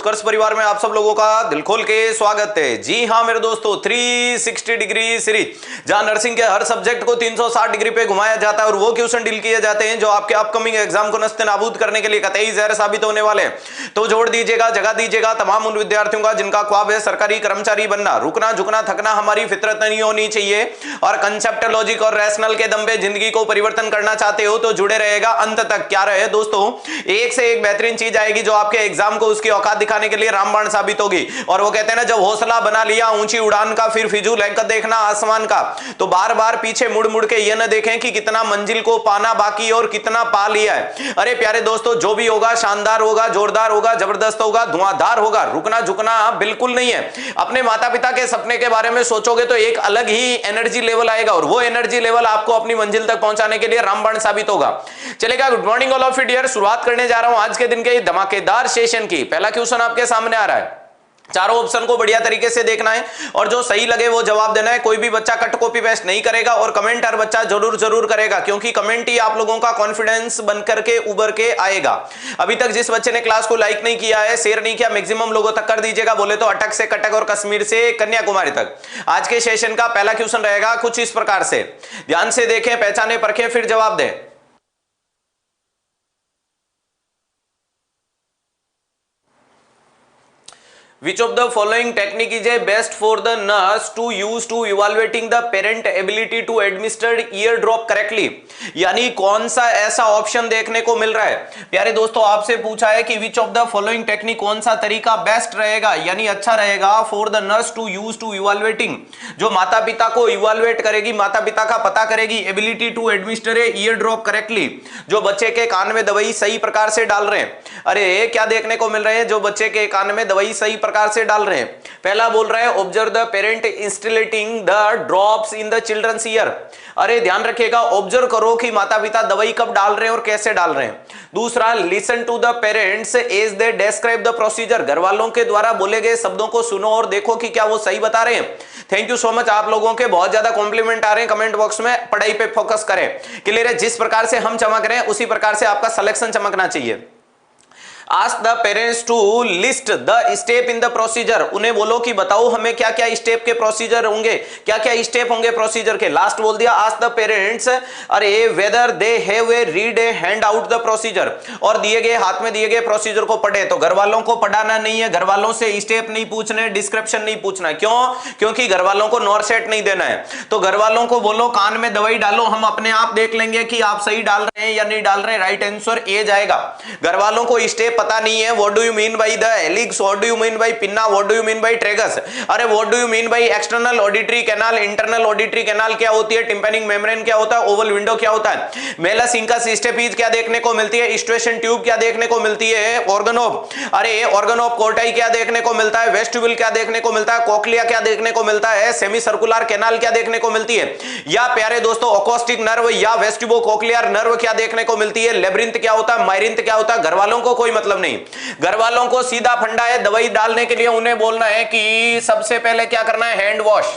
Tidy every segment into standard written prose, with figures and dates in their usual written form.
उत्कर्ष परिवार में आप सब लोगों का दिल खोल के स्वागत है। जी हां मेरे दोस्तों, 360 डिग्री सीरीज, जहां नर्सिंग के हर सब्जेक्ट को 360 डिग्री पे घुमाया जाता है और वो क्वेश्चन डील किए जाते हैं जो आपके अपकमिंग एग्जाम को नस्ते नाबूद करने के लिए कतई जहर साबित होने वाले हैं। तो जोड़ दीजिएगा, जगा दीजिएगा तमाम उन विद्यार्थियों का जिनका ख्वाब है सरकारी कर्मचारी बनना। रुकना झुकना थकना हमारी फितरत नहीं होनी चाहिए और कंसेप्ट, लॉजिक और रैशनल के दम पे जिंदगी को परिवर्तन करना चाहते हो तो जुड़े रहेगा अंत तक। क्या रहे दोस्तों, एक से एक बेहतरीन चीज आएगी जो आपके एग्जाम को उसकी औकात दिखाने के लिए रामबाण साबित होगी। और वो कहते हैं ना, जब हौसला बना लिया ऊंची उड़ान का, फिर फिजूल है देखना आसमान का। तो बार बार पीछे मुड़ मुड़ के ये न देखें कि कितना मंजिल को पाना बाकी और कितना पा लिया है। अरे प्यारे दोस्तों, जो भी होगा शानदार होगा, जोरदार होगा, जबरदस्त होगा, धुआंधार होगा। रुकना झुकना बिल्कुल नहीं है। अपने माता पिता के सपने के बारे में सोचोगे तो एक अलग ही एनर्जी लेवल आएगा और वो एनर्जी लेवल आपको अपनी मंजिल तक पहुंचाने के लिए रामबाण साबित होगा। चलेगा, good morning all of you dear. शुरुआत करने जा रहा हूं आज के दिन के धमाकेदार सेशन की। पहला क्वेश्चन आपके सामने आ रहा है। चारों ऑप्शन को बढ़िया तरीके से देखना है और जो सही लगे वो जवाब देना है। कोई भी बच्चा कट कॉपी पेस्ट नहीं करेगा और कमेंट हर बच्चा जरूर करेगा, क्योंकि कमेंट ही आप लोगों का कॉन्फिडेंस बनकर के उभर के आएगा। अभी तक जिस बच्चे ने क्लास को लाइक नहीं किया है, शेयर नहीं किया, मैक्सिमम लोगों तक कर दीजिएगा। बोले तो अटक से कटक और कश्मीर से कन्याकुमारी तक। आज के सेशन का पहला क्वेश्चन रहेगा कुछ इस प्रकार से, ध्यान से देखें, पहचाने, परखें, फिर जवाब दें। Which of the following technique is a best for the nurse to use to evaluating the parent ability to administer ear drop correctly? यानी कौन सा ऐसा ऑप्शन देखने को मिल रहा है। प्यारे दोस्तों, आपसे पूछा है कि which of the following technique, कौन सा तरीका बेस्ट रहेगा यानी अच्छा रहेगा for the nurse to use to evaluating, जो माता पिता को इवेलुएट करेगी, माता पिता का पता करेगी, ability to administer a ear drop correctly, जो बच्चे के कान में दवाई सही प्रकार से डाल रहे हैं। अरे क्या देखने को मिल रहे हैं, जो बच्चे के कान में दवाई सही प्रकार से डाल रहे हैं। पहला बोल रहा है observe the parent instilling the drops in the childrens ear. अरे ध्यान रखिएगा, ऑब्जर्व करो कि माता पिता दवाई कब डाल रहे हैं और कैसे डाल रहे हैं। दूसरा, listen to the parents as they describe the procedure, घर वालों के द्वारा बोले गए शब्दों को सुनो और देखो कि क्या वो सही बता रहे हैं। थैंक यू सो मच, आप लोगों के बहुत ज्यादा कॉम्प्लीमेंट आ रहे हैं कमेंट बॉक्स में। पढ़ाई पे फोकस करें, क्लियर है। जिस प्रकार से हम चमक रहे हैं उसी प्रकार से आपका सिलेक्शन चमकना चाहिए। Ask the parents to list the step in the procedure, उन्हें बोलो कि बताओ हमें क्या क्या स्टेप के प्रोसीजर होंगे, क्या क्या स्टेप होंगे प्रोसीजर के। लास्ट बोल दिया ask the parents, अरे whether they have a read a hand out the procedure, और दिए गए हाथ में दिए गए प्रोसीजर को पढ़े। तो घर वालों को पढ़ाना नहीं है, घर वालों से स्टेप नहीं पूछने, डिस्क्रिप्शन नहीं पूछना। क्यों? क्योंकि घर वालों को नॉर सेट नहीं देना है। तो घर वालों को बोलो कान में दवाई डालो, हम अपने आप देख लेंगे कि आप सही डाल रहे हैं या नहीं डाल रहे हैं। राइट आंसर ए जाएगा। घर वालों को स्टेप पता नहीं है। What do you mean by the helix, what do you mean by pinna, what do you mean by tragus, अरे what do you mean by external auditory canal, internal auditory canal क्या होती है, tympanic membrane क्या होता है, Oval window क्या होता है, मेलस इंकस स्टेपीज क्या देखने को मिलती है, स्ट्रेशन ट्यूब क्या देखने को मिलती है, ऑर्गनोब, अरे ऑर्गनोब कोर्टाई क्या देखने को मिलता है, वेस्टिब्यूल क्या देखने को मिलता है, कोक्लिया क्या देखने को मिलता है, सेमी सर्कुलर कैनाल क्या देखने को मिलती है, या प्यारे दोस्तों अकोस्टिक नर्व या वेस्टिबो कोक्लियर नर्व क्या देखने को मिलती है, लेब्रिंथ क्या होता है, मायरिंथ क्या होता है। घर वालों को कोई मतलब नहीं। घर वालों को सीधा फंडा है, दवाई डालने के लिए उन्हें बोलना है कि सबसे पहले क्या करना है, हैंड वॉश।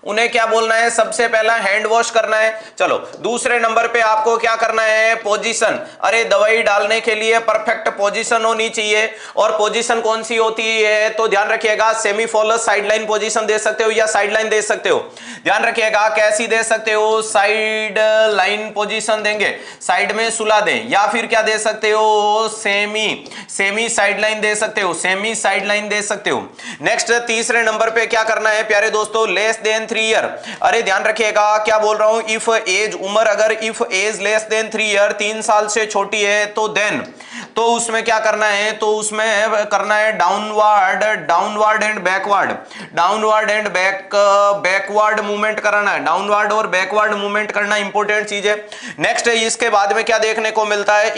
उन्हें क्या बोलना है, सबसे पहला हैंड वॉश करना है। चलो दूसरे नंबर पे आपको क्या करना है, पोजीशन। अरे दवाई डालने के लिए परफेक्ट पोजीशन होनी चाहिए और पोजीशन कौन सी होती है तो ध्यान रखिएगा, सेमी फॉलस साइडलाइन पोजीशन दे सकते हो या साइडलाइन दे सकते हो। ध्यान रखिएगा कैसी दे सकते हो, साइड लाइन पोजीशन देंगे, साइड में सुला दें, या फिर क्या दे सकते हो, सेमी साइडलाइन दे सकते हो, सेमी साइडलाइन दे सकते हो। नेक्स्ट तीसरे नंबर पे क्या करना है प्यारे दोस्तों, लेस देन 3 ईयर। अरे ध्यान रखिएगा क्या बोल रहा हूं, इफ एज, उम्र अगर if age less than 3 year, 3 साल से छोटी है तो देन, तो उसमें क्या करना है, तो उसमें करना है downward and backward, downward and backward movement कराना है, डाउनवर्ड और बैकवर्ड मूवमेंट करना इंपॉर्टेंट चीज है। नेक्स्ट इसके बाद में क्या देखने को मिलता है,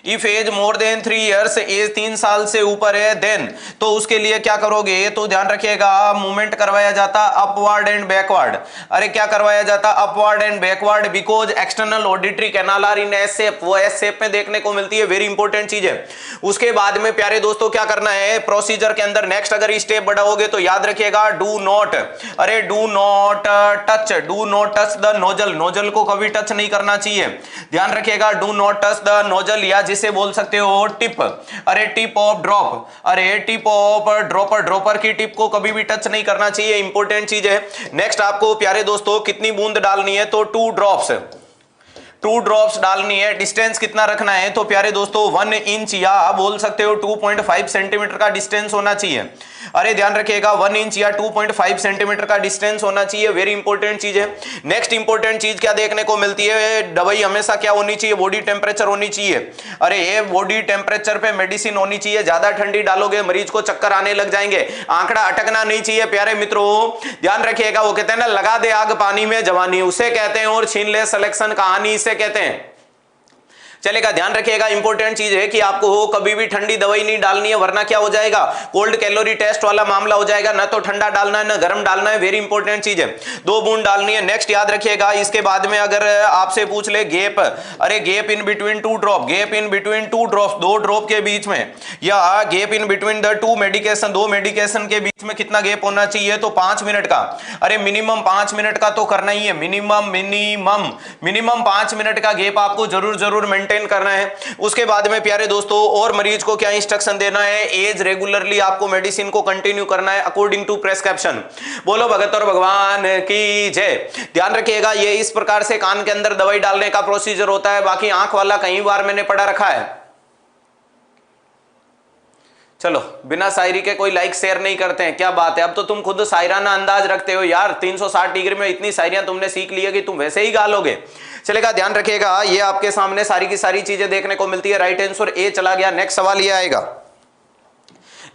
if age more than 3 years, age 3 साल से ऊपर है देन, तो उसके लिए क्या करोगे, तो ध्यान रखिएगा मूवमेंट करवाया जाता अपवर्ड एंड बैकवर्ड। अरे क्या करवाया जाता, upward and backward, because external auditory canal are in S shape, वो एस शेप में देखने को मिलती है, वेरी इंपॉर्टेंट चीज है। उसके बाद में प्यारे दोस्तों क्या करना है, प्रोसीजर के अंदर नेक्स्ट अगर स्टेप बढ़ाओगे तो याद रखिएगा do not touch the nozzle, nozzle को कभी टच नहीं करना चाहिए। ध्यान रखिएगा do not touch the nozzle, या जिसे बोल सकते हो टिप। अरे टिप ऑफ ड्रॉप, अरे टिप ऑफ ड्रॉपर, ड्रॉपर की टिप को कभी भी टच नहीं करना चाहिए, इंपॉर्टेंट चीज है। नेक्स्ट आपको प्यारे दोस्तों कितनी बूंद डालनी है, तो 2 ड्रॉप्स, 2 ड्रॉप्स डालनी है। डिस्टेंस कितना रखना है, तो प्यारे दोस्तों 1 इंच या बोल सकते हो 2.5 सेंटीमीटर का डिस्टेंस होना चाहिए। अरे ध्यान रखिएगा 1 इंच या 2.5 सेंटीमीटर का डिस्टेंस होना चाहिए, वेरी इंपॉर्टेंट चीज है। नेक्स्ट इंपॉर्टेंट चीज क्या देखने को मिलती है, दवाई हमेशा क्या होनी चाहिए, बॉडी टेम्परेचर होनी चाहिए। अरे ये बॉडी टेम्परेचर पे मेडिसिन होनी चाहिए, ज्यादा ठंडी डालोगे मरीज को चक्कर आने लग जाएंगे, आंकड़ा अटकना नहीं चाहिए प्यारे मित्रों, ध्यान रखिएगा। वो कहते हैं ना लगा दे आग पानी में जवानी, उसे कहते हैं, और छीन ले सिलेक्शन कहानी इसे कहते हैं। चलेगा, ध्यान रखिएगा, इंपॉर्टेंट चीज है कि आपको कभी भी ठंडी दवाई नहीं डालनी है, वरना क्या हो जाएगा, कोल्ड कैलोरी टेस्ट वाला मामला हो जाएगा, ना तो ठंडा डालना है ना गर्म डालना है, वेरी इंपॉर्टेंट चीज है। 2 बूंद डालनी है। नेक्स्ट याद रखिएगा, इसके बाद में अगर आपसे पूछ ले गैप, अरे gap in between 2 drop, gap in between 2 drop, 2 drop के बीच में, या gap in between the 2 medication, 2 medication के बीच में कितना गैप होना चाहिए, तो 5 मिनट का। अरे मिनिमम 5 मिनट का तो करना ही है, मिनिमम 5 मिनट का गैप आपको जरूर मेंटेन करना है। उसके बाद में प्यारे दोस्तों और मरीज को क्या इंस्ट्रक्शन देना है, एज रेगुलरली आपको मेडिसिन को कंटिन्यू करना है अकॉर्डिंग टू प्रेस्क्रिप्शन। बोलो भगत और भगवान की जय। ध्यान रखिएगा, ये इस प्रकार से कान के अंदर दवाई डालने का प्रोसीजर होता है। बाकी आंख वाला कई बार मैंने पढ़ा रखा है। चलो, बिना शायरी के कोई लाइक शेयर नहीं करते हैं, क्या बात है। अब तो तुम खुद शायराना अंदाज रखते हो यार, 360 डिग्री में इतनी शायरियां तुमने सीख ली है कि तुम वैसे ही गा लोगे। चलेगा, ध्यान रखिएगा, ये आपके सामने सारी की सारी चीजें देखने को मिलती है। राइट आंसर ए चला गया। नेक्स्ट सवाल ये आएगा,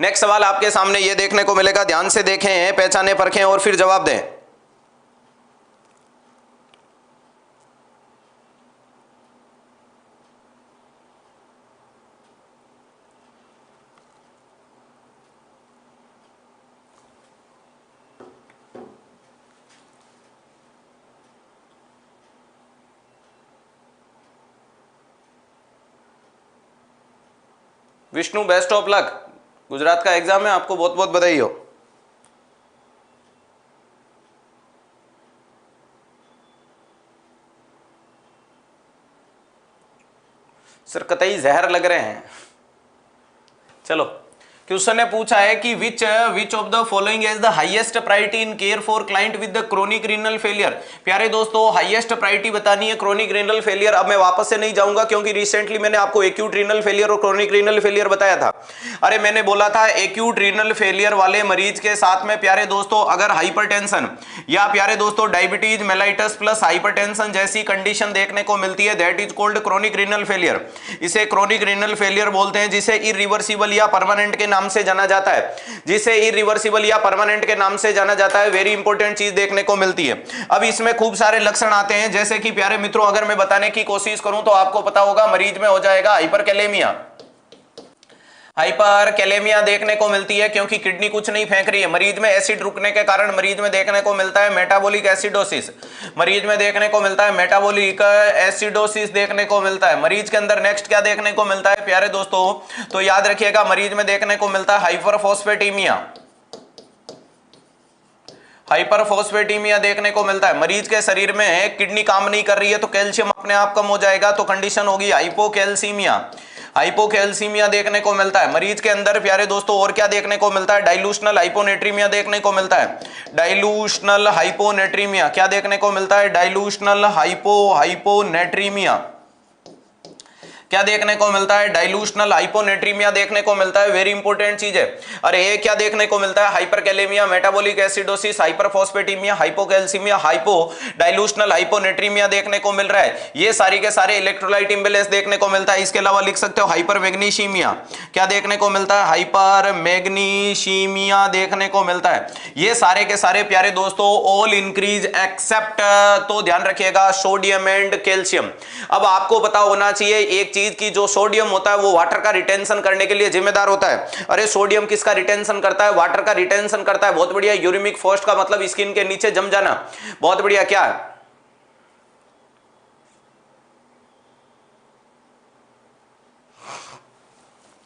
नेक्स्ट सवाल आपके सामने ये देखने को मिलेगा, ध्यान से देखें, पहचाने परखें और फिर जवाब दें। Vishnu best of luck, Gujarat का एग्जाम है, आपको बहुत बहुत बधाई हो। सर कतई जहर लग रहे हैं। चलो, क्वेश्चन ने पूछा है कि which of the following is the highest priority in care for client with the chronic renal failure. प्यारे दोस्तों, हाईएस्ट प्रायोरिटी बतानी है क्रोनिक रीनल फेलियर। अब मैं वापस से नहीं जाऊंगा क्योंकि रिसेंटली मैंने आपको एक्यूट रीनल फेलियर और क्रोनिक रीनल फेलियर बताया था। अरे मैंने बोला था एक्यूट रीनल फेलियर वाले मरीज के साथ में प्यारे दोस्तों अगर हाइपरटेंशन या प्यारे दोस्तों डायबिटीज मेलाइटस प्लस हाइपरटेंशन जैसी कंडीशन देखने को मिलती है, that is called chronic renal failure. इसे क्रोनिक रीनल फेलियर बोलते हैं, जिसे इरिवर्सिबल या परमानेंट के नाम से जाना जाता है, जिसे इरिवर्सिबल या परमानेंट के नाम से जाना जाता है। वेरी इंपॉर्टेंट चीज देखने को मिलती है। अब इसमें खूब सारे लक्षण आते हैं, जैसे कि प्यारे मित्रों अगर मैं बताने की कोशिश करूं तो आपको पता होगा मरीज में हो जाएगा हाइपरकैलेमिया। हाइपरकैलेमिया देखने को मिलती है क्योंकि किडनी कुछ नहीं फेंक रही है। मरीज में एसिड रुकने के कारण मरीज में देखने को मिलता है मेटाबॉलिक एसिडोसिस, मरीज में देखने को मिलता है मेटाबॉलिक एसिडोसिस देखने को मिलता है मरीज के अंदर। नेक्स्ट क्या देखने को मिलता है प्यारे दोस्तों, तो याद रखिएगा मरीज में देखने को मिलता है हाइपरफॉस्फेटीमिया, हाइपरफॉस्फेटीमिया देखने को मिलता है। मरीज के शरीर में किडनी काम नहीं कर रही है तो कैल्शियम अपने आप कम हो जाएगा, तो कंडीशन होगी हाइपोकैल्सीमिया, हाइपोकैल्सीमिया देखने को मिलता है। मरीज के अंदर प्यारे दोस्तों और क्या देखने को मिलता है, डाइल्यूशनल हाइपोनेट्रीमिया देखने को मिलता है। डाइल्यूशनल हाइपोनेट्रीमिया क्या देखने को मिलता है, डाइल्यूशनल हाइपोनेट्रीमिया क्या देखने को मिलता है, डाइल्यूशनल हाइपोनेट्रीमिया देखने को मिलता है। वेरी इंपॉर्टेंट चीज है। अरे ये क्या देखने को मिलता है, hyperkalemia, metabolic acidosis, hyperphosphatemia, hypocalcemia, dilutional hyponatremia देखने को मिल रहा है। ये सारी के सारे इलेक्ट्रोलाइट इंबैलेंस देखने को मिलता है। इसके अलावा लिख सकते हो हाइपरमैग्नीशियमिया क्या देखने को मिलता है, हाइपरमैग्नीशियमिया देखने को मिलता है। ये सारे के सारे प्यारे दोस्तों ऑल इंक्रीज एक्सेप्ट, तो ध्यान रखिएगा सोडियम एंड कैल्शियम। अब आपको पता होना चाहिए एक चीज की, जो सोडियम होता है वो वाटर का रिटेंशन करने के लिए जिम्मेदार होता है। अरे सोडियम किसका रिटेंशन करता है, वाटर का रिटेंशन करता है। बहुत बढ़िया, यूरिमिक फोर्स का मतलब स्किन के नीचे जम जाना, बहुत बढ़िया। क्या है,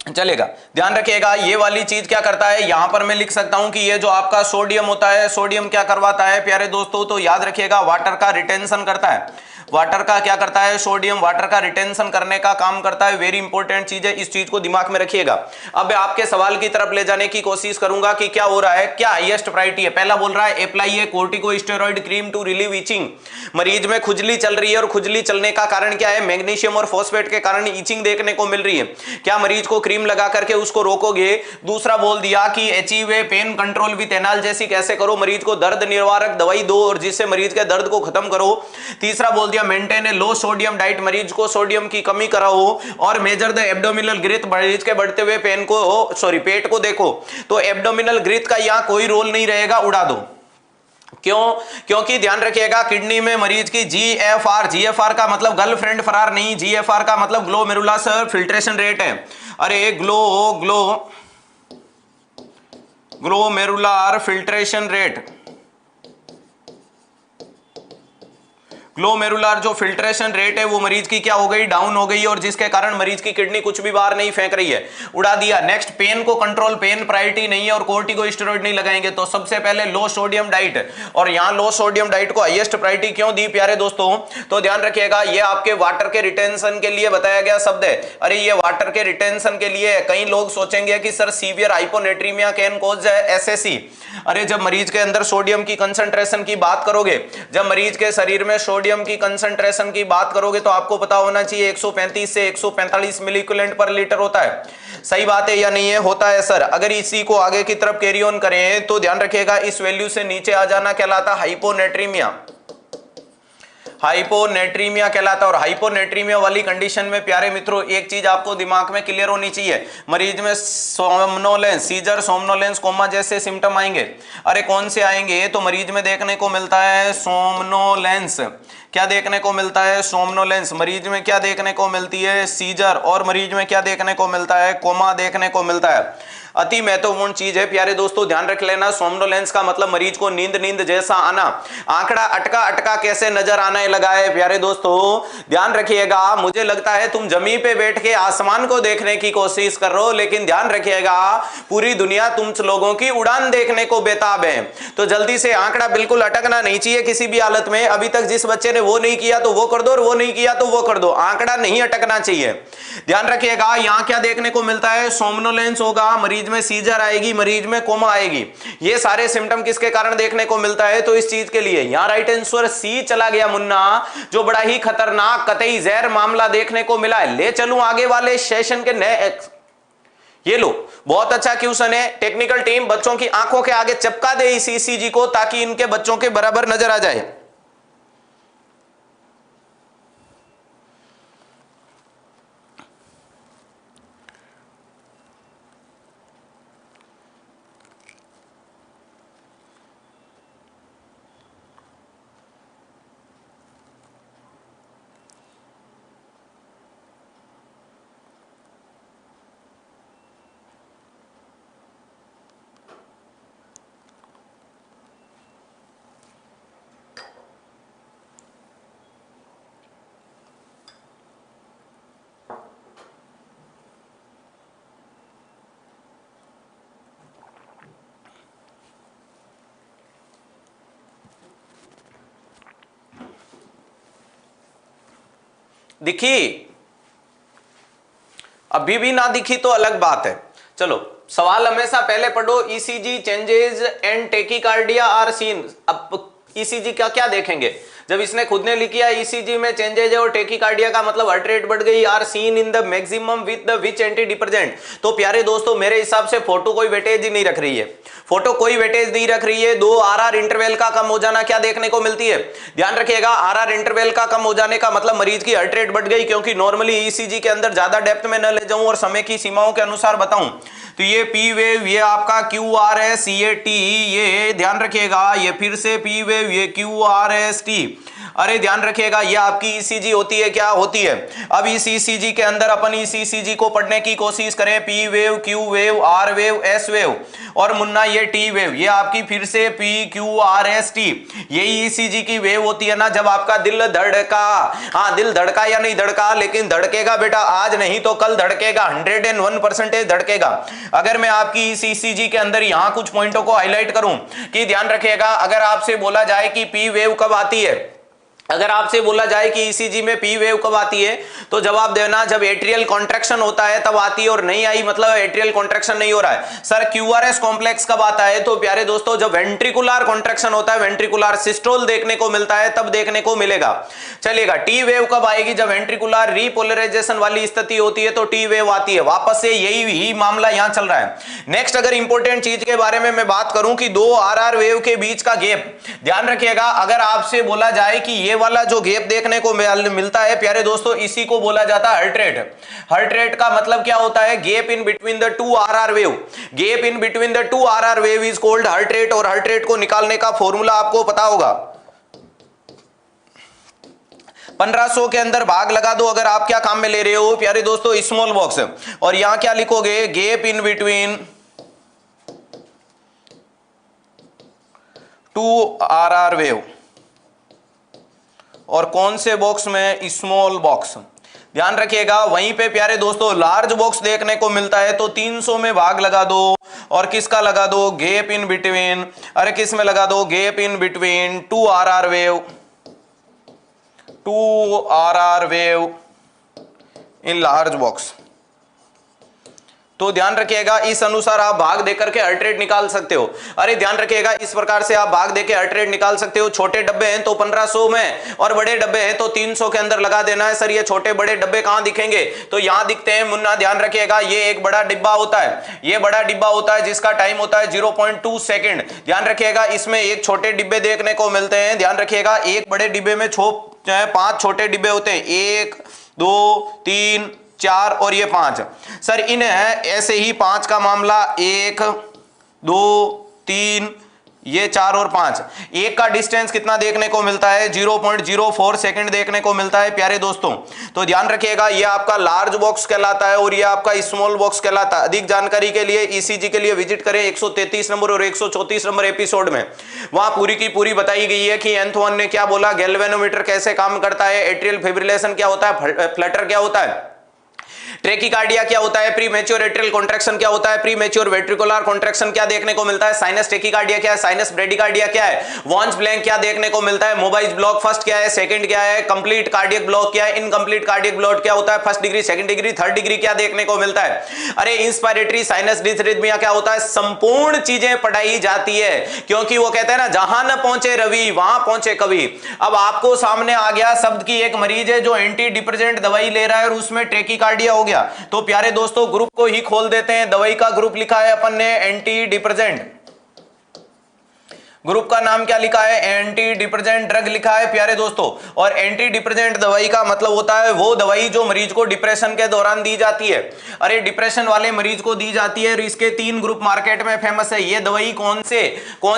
चलेगा। ध्यान रखिएगा ये वाली चीज क्या करता है, यहां पर मैं लिख सकता हूं कि ये जो आपका सोडियम होता है, सोडियम क्या करवाता है प्यारे दोस्तों, तो याद रखिएगा वाटर का रिटेंशन करता है। वाटर का क्या करता है, सोडियम वाटर का रिटेंशन करने का काम करता है। वेरी इंपॉर्टेंट चीज है, इस चीज को दिमाग में रखिएगा। अब आपके सवाल की तरफ ले जाने की कोशिश करूंगा कि क्या हो रहा है, क्या हाईएस्ट प्रायोरिटी है। पहला बोल रहा है apply a corticosteroid cream to relieve itching. मरीज में खुजली चल रही है और खुजली चलने का कारण क्या है, मैग्नीशियम और फॉस्फेट के कारण इचिंग देखने को मिल रही है। क्या मरीज को क्रीम लगा करके उसको रोकोगे। दूसरा बोल दिया कि achieve a pain control with analgesic, कैसे करो, मरीज को दर्द निवारक दवाई दो और जिससे मरीज के दर्द को खत्म करो। तीसरा बोल दिया मेंटेन ए लो सोडियम डाइट, मरीज को सोडियम की कमी कराओ और मेजर द एब्डोमिनल ग्रोथ, मरीज के बढ़ते हुए पेट को देखो। तो एब्डोमिनल ग्रोथ का यहां कोई रोल नहीं रहेगा, उड़ा दो। क्यों, क्योंकि ध्यान रखिएगा किडनी में मरीज की जीएफआर का मतलब गर्लफ्रेंड फरार नहीं, जीएफआर का मतलब ग्लोमेरुलस फिल्ट्रेशन रेट है। अरे ग्लोमेरुलर फिल्ट्रेशन रेट, ग्लोमेरुलर जो फिल्ट्रेशन रेट है वो मरीज की क्या हो गई, डाउन हो गई, और जिसके कारण मरीज की किडनी कुछ भी बाहर नहीं फेंक रही है, उड़ा दिया। नेक्स्ट पेन को कंट्रोल, पेन प्रायोरिटी नहीं है और कोर्टिकोस्टेरॉइड नहीं लगाएंगे, तो सबसे पहले लो सोडियम डाइट, और यहां लो सोडियम डाइट को हाईएस्ट प्रायोरिटी क्यों दी प्यारे दोस्तों, तो ध्यान रखिएगा ये आपके वाटर के रिटेंशन के लिए बताया गया शब्द है। अरे ये वाटर के रिटेंशन के लिए, कई लोग सोचेंगे कि sir severe hyponatraemia can cause SSC. अरे जब मरीज के अंदर सोडियम की कंसंट्रेशन की बात करोगे, जब मरीज के शरीर में सोडियम की कंसंट्रेशन की बात करोगे तो आपको पता होना चाहिए 135 से 145 मिलीक्यूलेंट पर लीटर होता है। सही बात है या नहीं है, होता है सर। अगर इसी को आगे की तरफ कैरी ऑन करें तो ध्यान रखिएगा इस वैल्यू से नीचे आ जाना कहलाता हाइपोनेट्रीमिया, हाइपोनेट्रीमिया कहलाता है। और हाइपोनेट्रीमिया वाली कंडीशन में प्यारे मित्रों एक चीज आपको दिमाग में क्लियर होनी चाहिए, मरीज में सोमनोलेंस, सीजर, सोमनोलेंस, कोमा जैसे सिम्टम आएंगे। अरे कौन से आएंगे, तो मरीज में देखने को मिलता है सोमनोलेंस। क्या देखने को मिलता है, सोमनोलेंस। मरीज में क्या देखने को मिलती है, सीजर, और मरीज में क्या देखने को मिलता है, कोमा देखने को मिलता है। अति महत्वपूर्ण चीज है प्यारे दोस्तों, ध्यान रख लेना। सोमनोलेंस का मतलब मरीज को नींद जैसा आना। आंकड़ा अटका कैसे नजर आने लगा है प्यारे दोस्तों, ध्यान रखिएगा। मुझे लगता है तुम जमीन पे बैठ के आसमान को देखने की कोशिश कर रहे हो, लेकिन ध्यान रखिएगा पूरी दुनिया तुम लोगों की उड़ान देखने को बेताब है। तो जल्दी से आंकड़ा बिल्कुल अटकना नहीं चाहिए किसी भी हालत में। अभी तक जिस बच्चे ने वो नहीं किया तो वो कर दो, और वो नहीं किया तो वो कर दो, आंकड़ा नहीं अटकना चाहिए। ध्यान रखिएगा यहां क्या देखने को मिलता है, सोमनोलेंस होगा, मरीज में सीजर आएगी, मरीज में कोमा आएगी। ये सारे सिम्टम किसके कारण देखने को मिलता है, तो इस चीज के लिए यहां राइट आंसर सी चला गया मुन्ना, जो बड़ा ही खतरनाक कतई जहर मामला देखने को मिला है। ले चलूं आगे वाले सेशन के नए, ये लो बहुत अच्छा क्वेश्चन है। टेक्निकल टीम बच्चों की आंखों के आगे चिपका दे इस ईसीजी को ताकि इनके बच्चों के बराबर नजर आ जाए। दिखी, अभी भी ना दिखी तो अलग बात है। चलो सवाल हमेशा पहले पढ़ो, ECG changes and tachycardia are seen. अब ईसीजी का क्या देखेंगे, जब इसने खुद ने लिखा ईसीजी में चेंजेज है और टेकिकार्डिया का मतलब हार्ट रेट बढ़ गई, are seen in the maximum with the which antidepressant. तो प्यारे दोस्तों मेरे हिसाब से फोटो कोई वेटेज ही नहीं रख रही है, फोटो कोई वेटेज नहीं रख रही है। 2 आरआर इंटरवल का कम हो जाना क्या देखने को मिलती है, ध्यान रखिएगा आरआर इंटरवल का कम हो जाने का मतलब मरीज की हार्ट रेट बढ़ गई। क्योंकि नॉर्मली ईसीजी के अंदर ज्यादा डेप्थ में न ले जाऊं और समय की सीमाओं के अनुसार बताऊं, तो ये पी वेव, ये आपका क्यू आर एस, ये टी, ये ध्यान रखिएगा, ये फिर से पी वेव, ये क्यू आर एस टी। अरे ध्यान रखिएगा, ये आपकी ईसीजी होती है, क्या होती है। अब इस ईसीजी के अंदर अपन इस ईसीजी को पढ़ने की कोशिश करें, P wave, Q wave, R wave, S wave और मुन्ना ये टी वेव, ये आपकी फिर से P Q R S T, यही ईसीजी की वेव होती है ना। जब आपका दिल धड़का, हाँ दिल धड़का या नहीं धड़का, लेकिन धड़केगा बेटा, आज नहीं तो कल धड़केगा, 101% धड़केगा। अगर मैं आपकी इस ईसीजी के अंदर यहां कुछ पॉइंटों को हाईलाइट करूं कि ध्यान रखिएगा, अगर आपसे बोला जाए कि पी वेव कब आती है, अगर आपसे बोला जाए कि ईसीजी में पी वेव कब आती है, तो जवाब देना जब एट्रियल कॉन्ट्रैक्शन होता है तब आती है, और नहीं आई मतलब एट्रियल कॉन्ट्रैक्शन नहीं हो रहा है। सर क्यूआरएस कॉम्प्लेक्स कब आता है, तो प्यारे दोस्तों जब वेंट्रिकुलर कॉन्ट्रैक्शन होता है, वेंट्रिकुलर सिस्टोल देखने को मिलता है तब देखने को मिलेगा। चलेगा, टी वेव कब आएगी, जब वेंट्रिकुलर रीपोलराइजेशन वाली स्थिति होती है तो टी वेव आती है। वापस से यही ही मामला यहां चल रहा है। नेक्स्ट अगर इंपॉर्टेंट चीज के बारे में मैं बात करूं कि दो आरआर वेव के बीच का गैप, ध्यान रखिएगा, अगर आपसे बोला जाए कि ये वाला जो गैप देखने को मिलता है प्यारे दोस्तों, इसी को बोला जाता है हर्ट रेट। हर्ट रेट का मतलब क्या होता है, gap in between the two RR wave, gap in between the two RR wave is called heart rate. और हर्ट रेट को निकालने का फॉर्मूला आपको पता होगा, 1500 के अंदर भाग लगा दो। अगर आप क्या काम में ले रहे हो प्यारे दोस्तों, स्मॉल बॉक्स, और यहां क्या लिखोगे, gap in between two RR wave, और कौन से बॉक्स में, स्मॉल बॉक्स। ध्यान रखिएगा, वहीं पे प्यारे दोस्तों लार्ज बॉक्स देखने को मिलता है तो 300 में भाग लगा दो, और किसका लगा दो, गैप इन बिटवीन, अरे किस में लगा दो, gap in between two RR wave, two RR wave in large box. तो ध्यान रखिएगा, इस अनुसार आप भाग देकर के हर्ट रेट निकाल सकते हो। अरे ध्यान रखिएगा, इस प्रकार से आप भाग देकर हर्ट रेट निकाल सकते हो। छोटे डब्बे हैं तो 1500 में, और बड़े डब्बे हैं तो 300 के अंदर लगा देना है। सर ये छोटे बड़े डब्बे कहां दिखेंगे, तो यहां दिखते हैं मुन्ना। ध्यान रखिएगा, ये एक बड़ा डिब्बा होता है, ये बड़ा डिब्बा होता है जिसका टाइम होता है 0.2 सेकेंड। ध्यान रखिएगा, इसमें एक छोटे डिब्बे देखने को मिलते हैं। ध्यान रखिएगा, एक बड़े डिब्बे में 5 छोटे डिब्बे होते हैं, 1 2 3 4 और ये 5। सर इन ऐसे ही 5 का मामला, 1 2 3, ये 4 और 5, एक का डिस्टेंस कितना देखने को मिलता है, 0.04 सेकंड देखने को मिलता है प्यारे दोस्तों। तो ध्यान रखिएगा, ये आपका लार्ज बॉक्स कहलाता है और ये आपका स्मॉल बॉक्स कहलाता है। अधिक जानकारी के लिए ईसीजी के लिए विजिट करें 133 नंबर और 134 नंबर एपिसोड में, वहां पूरी की पूरी बताई गई है कि एंथवन ने क्या बोला, गैल्वेनोमीटर कैसे काम करता है, एट्रियल फिब्रिलेशन क्या होता है, फ्लटर क्या होता है, ट्रेकिकार्डिया क्या होता है, प्री मैच्योर एट्रियल कॉन्ट्रैक्शन क्या होता है, प्री मैच्योर वेंट्रिकुलर कॉन्ट्रैक्शन क्या देखने को मिलता है, साइनस टेकिकार्डिया क्या है, साइनस ब्रेडिकार्डिया क्या है, वॉन्स ब्लैंक क्या देखने को मिलता है, मोबाइल ब्लॉक फर्स्ट क्या है, सेकंड क्या है, कंप्लीट कार्डियक ब्लॉक क्या है, इनकंप्लीट कार्डियक ब्लॉक क्या होता है, first degree, second degree, third degree क्या देखने को मिलता है। अरे इंस्पायरेटरी साइनस डिसरिथमिया क्या होता है, संपूर्ण चीजें पढ़ाई जाती है, क्योंकि वो कहते हैं ना, जहां न पहुंचे रवि वहां पहुंचे कवि। अब आपको सामने आ गया शब्द की एक मरीज है जो एंटी डिप्रेसेंट दवाई ले रहा है और उसमें ट्रेकिकार्डिया हो गया, तो प्यारे दोस्तों ग्रुप को ही खोल देते हैं। दवाई का ग्रुप लिखा है अपन ने एंटी डिप्रेसेंट, ग्रुप का नाम क्या लिखा है, एंटी डिप्रेसेंट ड्रग लिखा है प्यारे दोस्तों। और एंटी डिप्रेसेंट दवाई का मतलब होता है वो दवाई जो मरीज को डिप्रेशन के दौरान दी जाती है। अरे डिप्रेशन वाले मरीज को दी जाती है, और इसके 3 ग्रुप मार्केट में फेमस है। ये दवाई कौन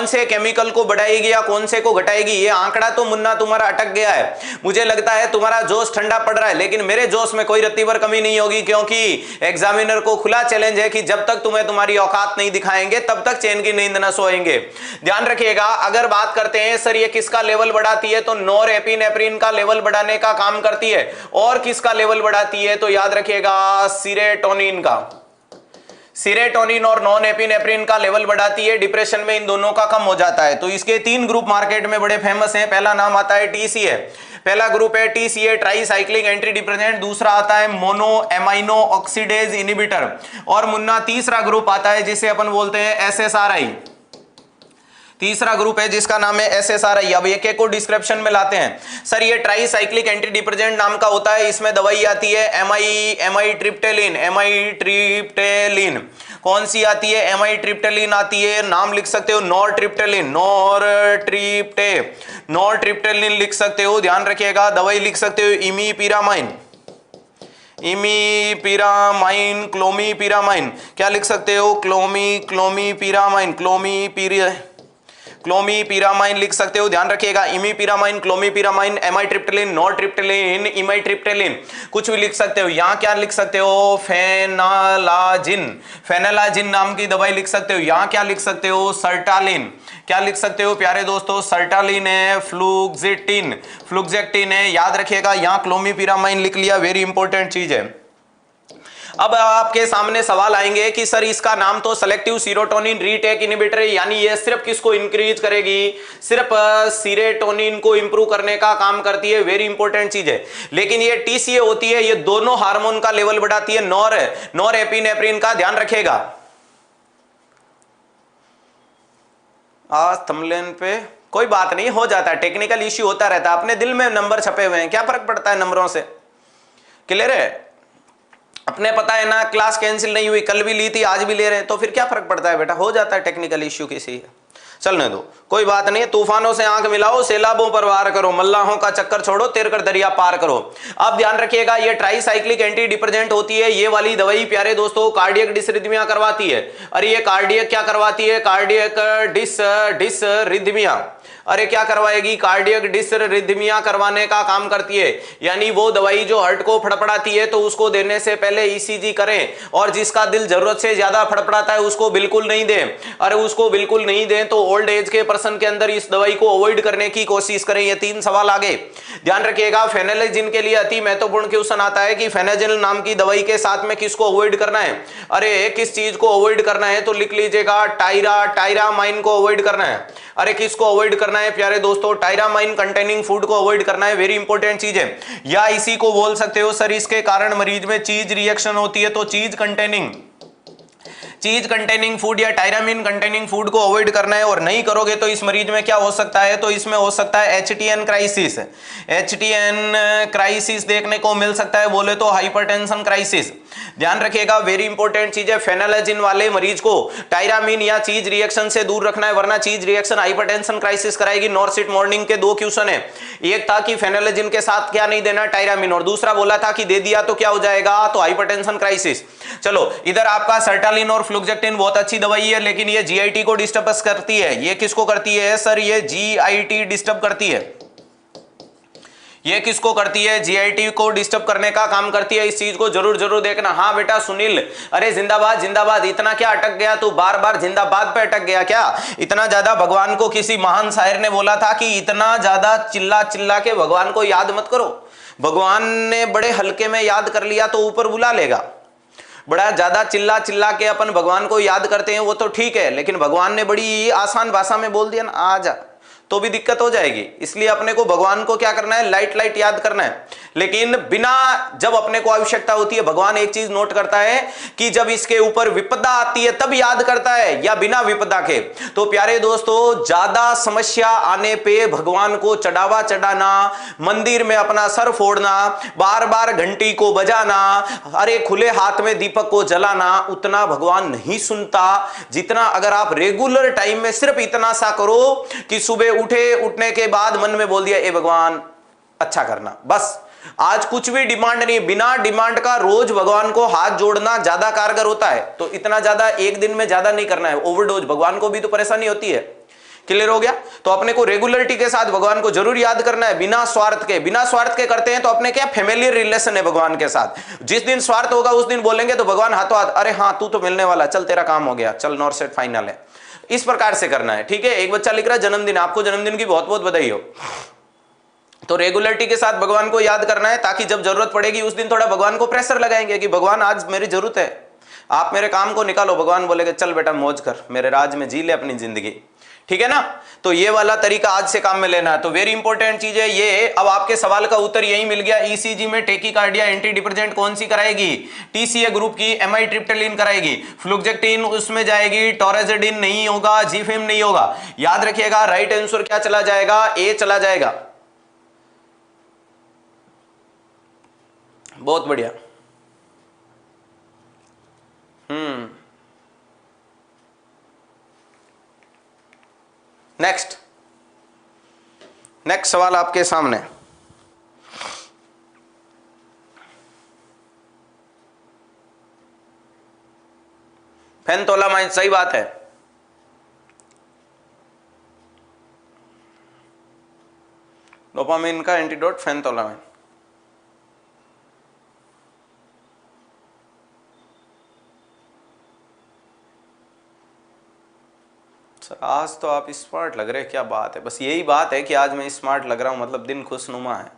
से केमिकल को बढ़ाएगी या कौन से को घटाएगी, ये आंकड़ा तो मुन्ना तुम्हारा अटक गया है। मुझे लगता है तुम्हारा जोश ठंडा पड़ रहा है, लेकिन मेरे जोश में कोई रत्ती भर कमी नहीं होगी, क्योंकि एग्जामिनर को खुला चैलेंज है कि जब तक तुम्हें तुम्हारी औकात नहीं दिखाएंगे तब तक चैन की नींद न सोएंगे। ध्यान रखिएगा, अगर बात करते हैं सर ये किसका लेवल बढ़ाती है, तो नॉरएपिनेफ्रिन का लेवल बढ़ाने का काम करती है। और किसका लेवल बढ़ाती है, तो याद रखिएगा सीरोटोनिन का। सीरोटोनिन और नॉन एपिनेफ्रिन का लेवल बढ़ाती है, डिप्रेशन में इन दोनों का कम हो जाता है। तो इसके 3 ग्रुप मार्केट में बड़े फेमस हैं। पहला नाम आता है टीसीए, पहला ग्रुप है TCA try cyclic anti depressant, दूसरा आता है मोनो एमाइनो ऑक्सीडेज इनहिबिटर, और मुन्ना तीसरा ग्रुप आता है जिसे अपन बोलते हैं एसएसआरआई। तीसरा ग्रुप है जिसका नाम है एसएसआरआई। अब एक एक को डिस्क्रिप्शन में लाते हैं। सर ये ट्राई साइक्लिक एंटी डिप्रेसेंट नाम का होता है, इसमें दवाई आती है एमाइट्रिप्टेलिन। कौन सी आती है, एमाइट्रिप्टेलिन आती है, नाम लिख सकते हो नॉरट्रिप्टेलिन लिख सकते हो। ध्यान रखिएगा, दवाई लिख सकते हो इमीपिरामाइन, क्लोमीपिरामाइन, क्या लिख सकते हो, क्लोमीपिरामाइन, क्लोमीपिरामाइन लिख सकते हो, ध्यान रखिएगा। इमीपिरामाइन, क्लोमीपिरामाइन, एमाइट्रिप्टिलिन, नॉरट्रिप्टिलिन, इमाइट्रिप्टिलिन, कुछ भी लिख सकते हो। यहां क्या लिख सकते हो? फेनालाजिन, फेनालाजिन नाम की दवाई लिख सकते हो। यहां क्या लिख सकते हो? सर्टालिन, क्या लिख सकते हो प्यारे दोस्तों? सर्टालिन है, फ्लूक्जेटिन, फ्लूक्जेक्टिन है, याद रखिएगा। यहां क्लोमीपिरामाइन लिख लिया, वेरी इंपॉर्टेंट चीज है। अब आपके सामने सवाल आएंगे कि सर इसका नाम तो सेलेक्टिव सीरोटोनिन रीटेक इनहिबिटर है, यानी ये सिर्फ किसको इंक्रीज करेगी? सिर्फ सीरोटोनिन को इंप्रूव करने का काम करती है, वेरी इंपॉर्टेंट चीज है। लेकिन ये टीसीए होती है, ये दोनों हार्मोन का लेवल बढ़ाती है, नॉर एपिनेफ्रिन का, ध्यान रखिएगा। आज थंबनेल पे कोई बात नहीं, हो जाता है, टेक्निकल इश्यू होता रहता है। अपने दिल में नंबर छपे हुए हैं, क्या फर्क पड़ता है नंबरों से? क्लियर है? अपने पता है ना, क्लास कैंसिल नहीं हुई, कल भी ली थी आज भी ले रहे हैं, तो फिर क्या फर्क पड़ता है बेटा? हो जाता है टेक्निकल इश्यू किसी, चलने दो, कोई बात नहीं। तूफानों से आंख मिलाओ, सैलाबों पर वार करो, मल्लाहों का चक्कर छोड़ो, तैर कर दरिया पार करो। अब ध्यान रखिएगा, ये ट्राईसाइक्लिक एंटी डिप्रेजेंट होती है। ये वाली दवाई प्यारे दोस्तों कार्डियक डिसरिथमिया करवाती है। अरे ये कार्डियक क्या करवाती है? कार्डियक डिसरिथमिया, अरे क्या करवाएगी? कार्डियक डिसरिथमिया करवाने का काम करती है। यानी वो दवाई जो हार्ट को फड़फड़ाती है तो उसको देने से पहले ईसीजी करें, और जिसका दिल जरूरत से ज्यादा फड़फड़ाता है उसको बिल्कुल नहीं दें। अरे उसको बिल्कुल नहीं दें तो ओल्ड एज के पर्सन के अंदर इस दवाई को अवॉइड करने की कोशिश करें। ये 3 सवाल आगे, ध्यान रखिएगा। फेनालेजिन के लिए अति महत्वपूर्ण क्वेश्चन आता है कि फेनाजिल नाम की दवाई के साथ में किसको अवॉइड करना है? अरे किस चीज को अवॉइड करना है? तो लिख लीजिएगा, टायरामाइन को अवॉइड करना है। अरे किसको अवॉइड करना है प्यारे दोस्तों? टायरामाइन कंटेनिंग फूड को अवॉइड करना है, वेरी इंपॉर्टेंट चीज है। या इसी को बोल सकते हो सर इसके कारण मरीज में चीज रिएक्शन होती है, तो चीज कंटेनिंग फूड या टायरामिन कंटेनिंग फूड को अवॉइड करना है। और नहीं करोगे तो इस मरीज में क्या हो सकता है? तो इसमें हो सकता है एचटीएन क्राइसिस, एचटीएन क्राइसिस देखने को मिल सकता है, बोले तो हाइपरटेंशन क्राइसिस। ध्यान रखिएगा, वेरी इंपॉर्टेंट चीज है। फेनालाजिन वाले मरीज को टायरामिन या चीज रिएक्शन से दूर रखना है, वरना चीज रिएक्शन हाइपरटेंशन क्राइसिस कराएगी। नॉर्सिट मॉर्निंग के 2 क्वेश्चन है, एक था कि फेनालाजिन के साथ क्या नहीं देना? टायरामिन, और दूसरा बोला था कि दे दिया तो क्या हो जाएगा? तो हाइपरटेंशन क्राइसिस। चलो इधर आपका सर्टालिन और फ्लूक्जेक्टिन बहुत अच्छी दवाई है, लेकिन ये जीआईटी को डिस्टर्ब करती है। ये किसको करती है सर? ये जीआईटी डिस्टर्ब करती है। ये किसको करती है? जीआईटी को डिस्टर्ब करने का काम करती है। इस चीज को जरूर देखना। हाँ बेटा सुनील, अरे जिंदाबाद जिंदाबाद, इतना क्या अटक गया तू? बार बार जिंदाबाद पे अटक गया क्या? इतना ज्यादा भगवान को, किसी महान शायर ने बोला था कि इतना ज्यादा चिल्ला चिल्ला के भगवान को याद मत करो। भगवान ने बड़े हल्के में याद कर लिया तो ऊपर बुला लेगा। बड़ा ज्यादा चिल्ला चिल्ला के अपन भगवान को याद करते हैं वो तो ठीक है, लेकिन भगवान ने बड़ी आसान भाषा में बोल दिया ना, आ जा, तो भी दिक्कत हो जाएगी। इसलिए अपने को भगवान को क्या करना है? लाइट लाइट याद करना है, लेकिन बिना, जब अपने को आवश्यकता होती है, भगवान एक चीज नोट करता है कि जब इसके ऊपर विपदा आती है तब याद करता है या बिना विपदा के। तो प्यारे दोस्तों, ज्यादा समस्या आने पे भगवान को चढ़ावा चढ़ाना, मंदिर में अपना सर फोड़ना, बार बार घंटी को बजाना, अरे खुले हाथ में दीपक को जलाना, उतना भगवान नहीं सुनता जितना अगर आप रेगुलर टाइम में सिर्फ इतना सा करो कि सुबह उठने के बाद मन में बोल दिया, ए भगवान अच्छा करना, बस। आज कुछ भी डिमांड नहीं, बिना डिमांड का रोज भगवान को हाथ जोड़ना ज्यादा कारगर होता है। तो इतना ज्यादा एक दिन में ज्यादा नहीं करना है, ओवरडोज, भगवान को भी तो परेशानी होती है। क्लियर हो गया? तो अपने को रेगुलरिटी के साथ भगवान को जरूर याद करना है, बिना स्वार्थ के। बिना स्वार्थ के करते हैं तो अपने क्या फैमिलियर रिलेशन है भगवान के साथ। जिस दिन स्वार्थ होगा उस दिन बोलेंगे तो भगवान हाथों हाथ, अरे हाँ तू तो मिलने वाला, चल तेरा काम हो गया, चल नॉर्सेट फाइनल है। इस प्रकार से करना है, ठीक है? एक बच्चा लिख रहा है जन्मदिन, आपको जन्मदिन की बहुत बहुत बधाई हो। तो रेगुलरिटी के साथ भगवान को याद करना है, ताकि जब जरूरत पड़ेगी उस दिन थोड़ा भगवान को प्रेशर लगाएंगे कि भगवान आज मेरी जरूरत है, आप मेरे काम को निकालो। भगवान बोलेगा चल बेटा मौज कर, मेरे राज में जी ले अपनी जिंदगी, ठीक है ना? तो ये वाला तरीका आज से काम में लेना है। तो वेरी इंपॉर्टेंट चीज है ये। अब आपके सवाल का उत्तर यही मिल गया। ईसीजी में टेकीकार्डिया एंटी डिप्रेजेंट कौन सी कराएगी? टीसीए ग्रुप की एमाइट्रिप्टिलिन कराएगी। फ्लूक्जेक्टिन उसमें जाएगी, टोरेजिडिन नहीं होगा, जीफिम नहीं होगा। याद रखिएगा, राइट आंसर क्या चला जाएगा? ए चला जाएगा। बहुत बढ़िया। नेक्स्ट सवाल आपके सामने। फेनतोलामाइन, सही बात है। डोपामिन का एंटीडोट फेनथोलामिन। सर आज तो आप स्मार्ट लग रहे हैं, क्या बात है। बस यही बात है कि आज मैं स्मार्ट लग रहा हूं, मतलब दिन खुशनुमा है।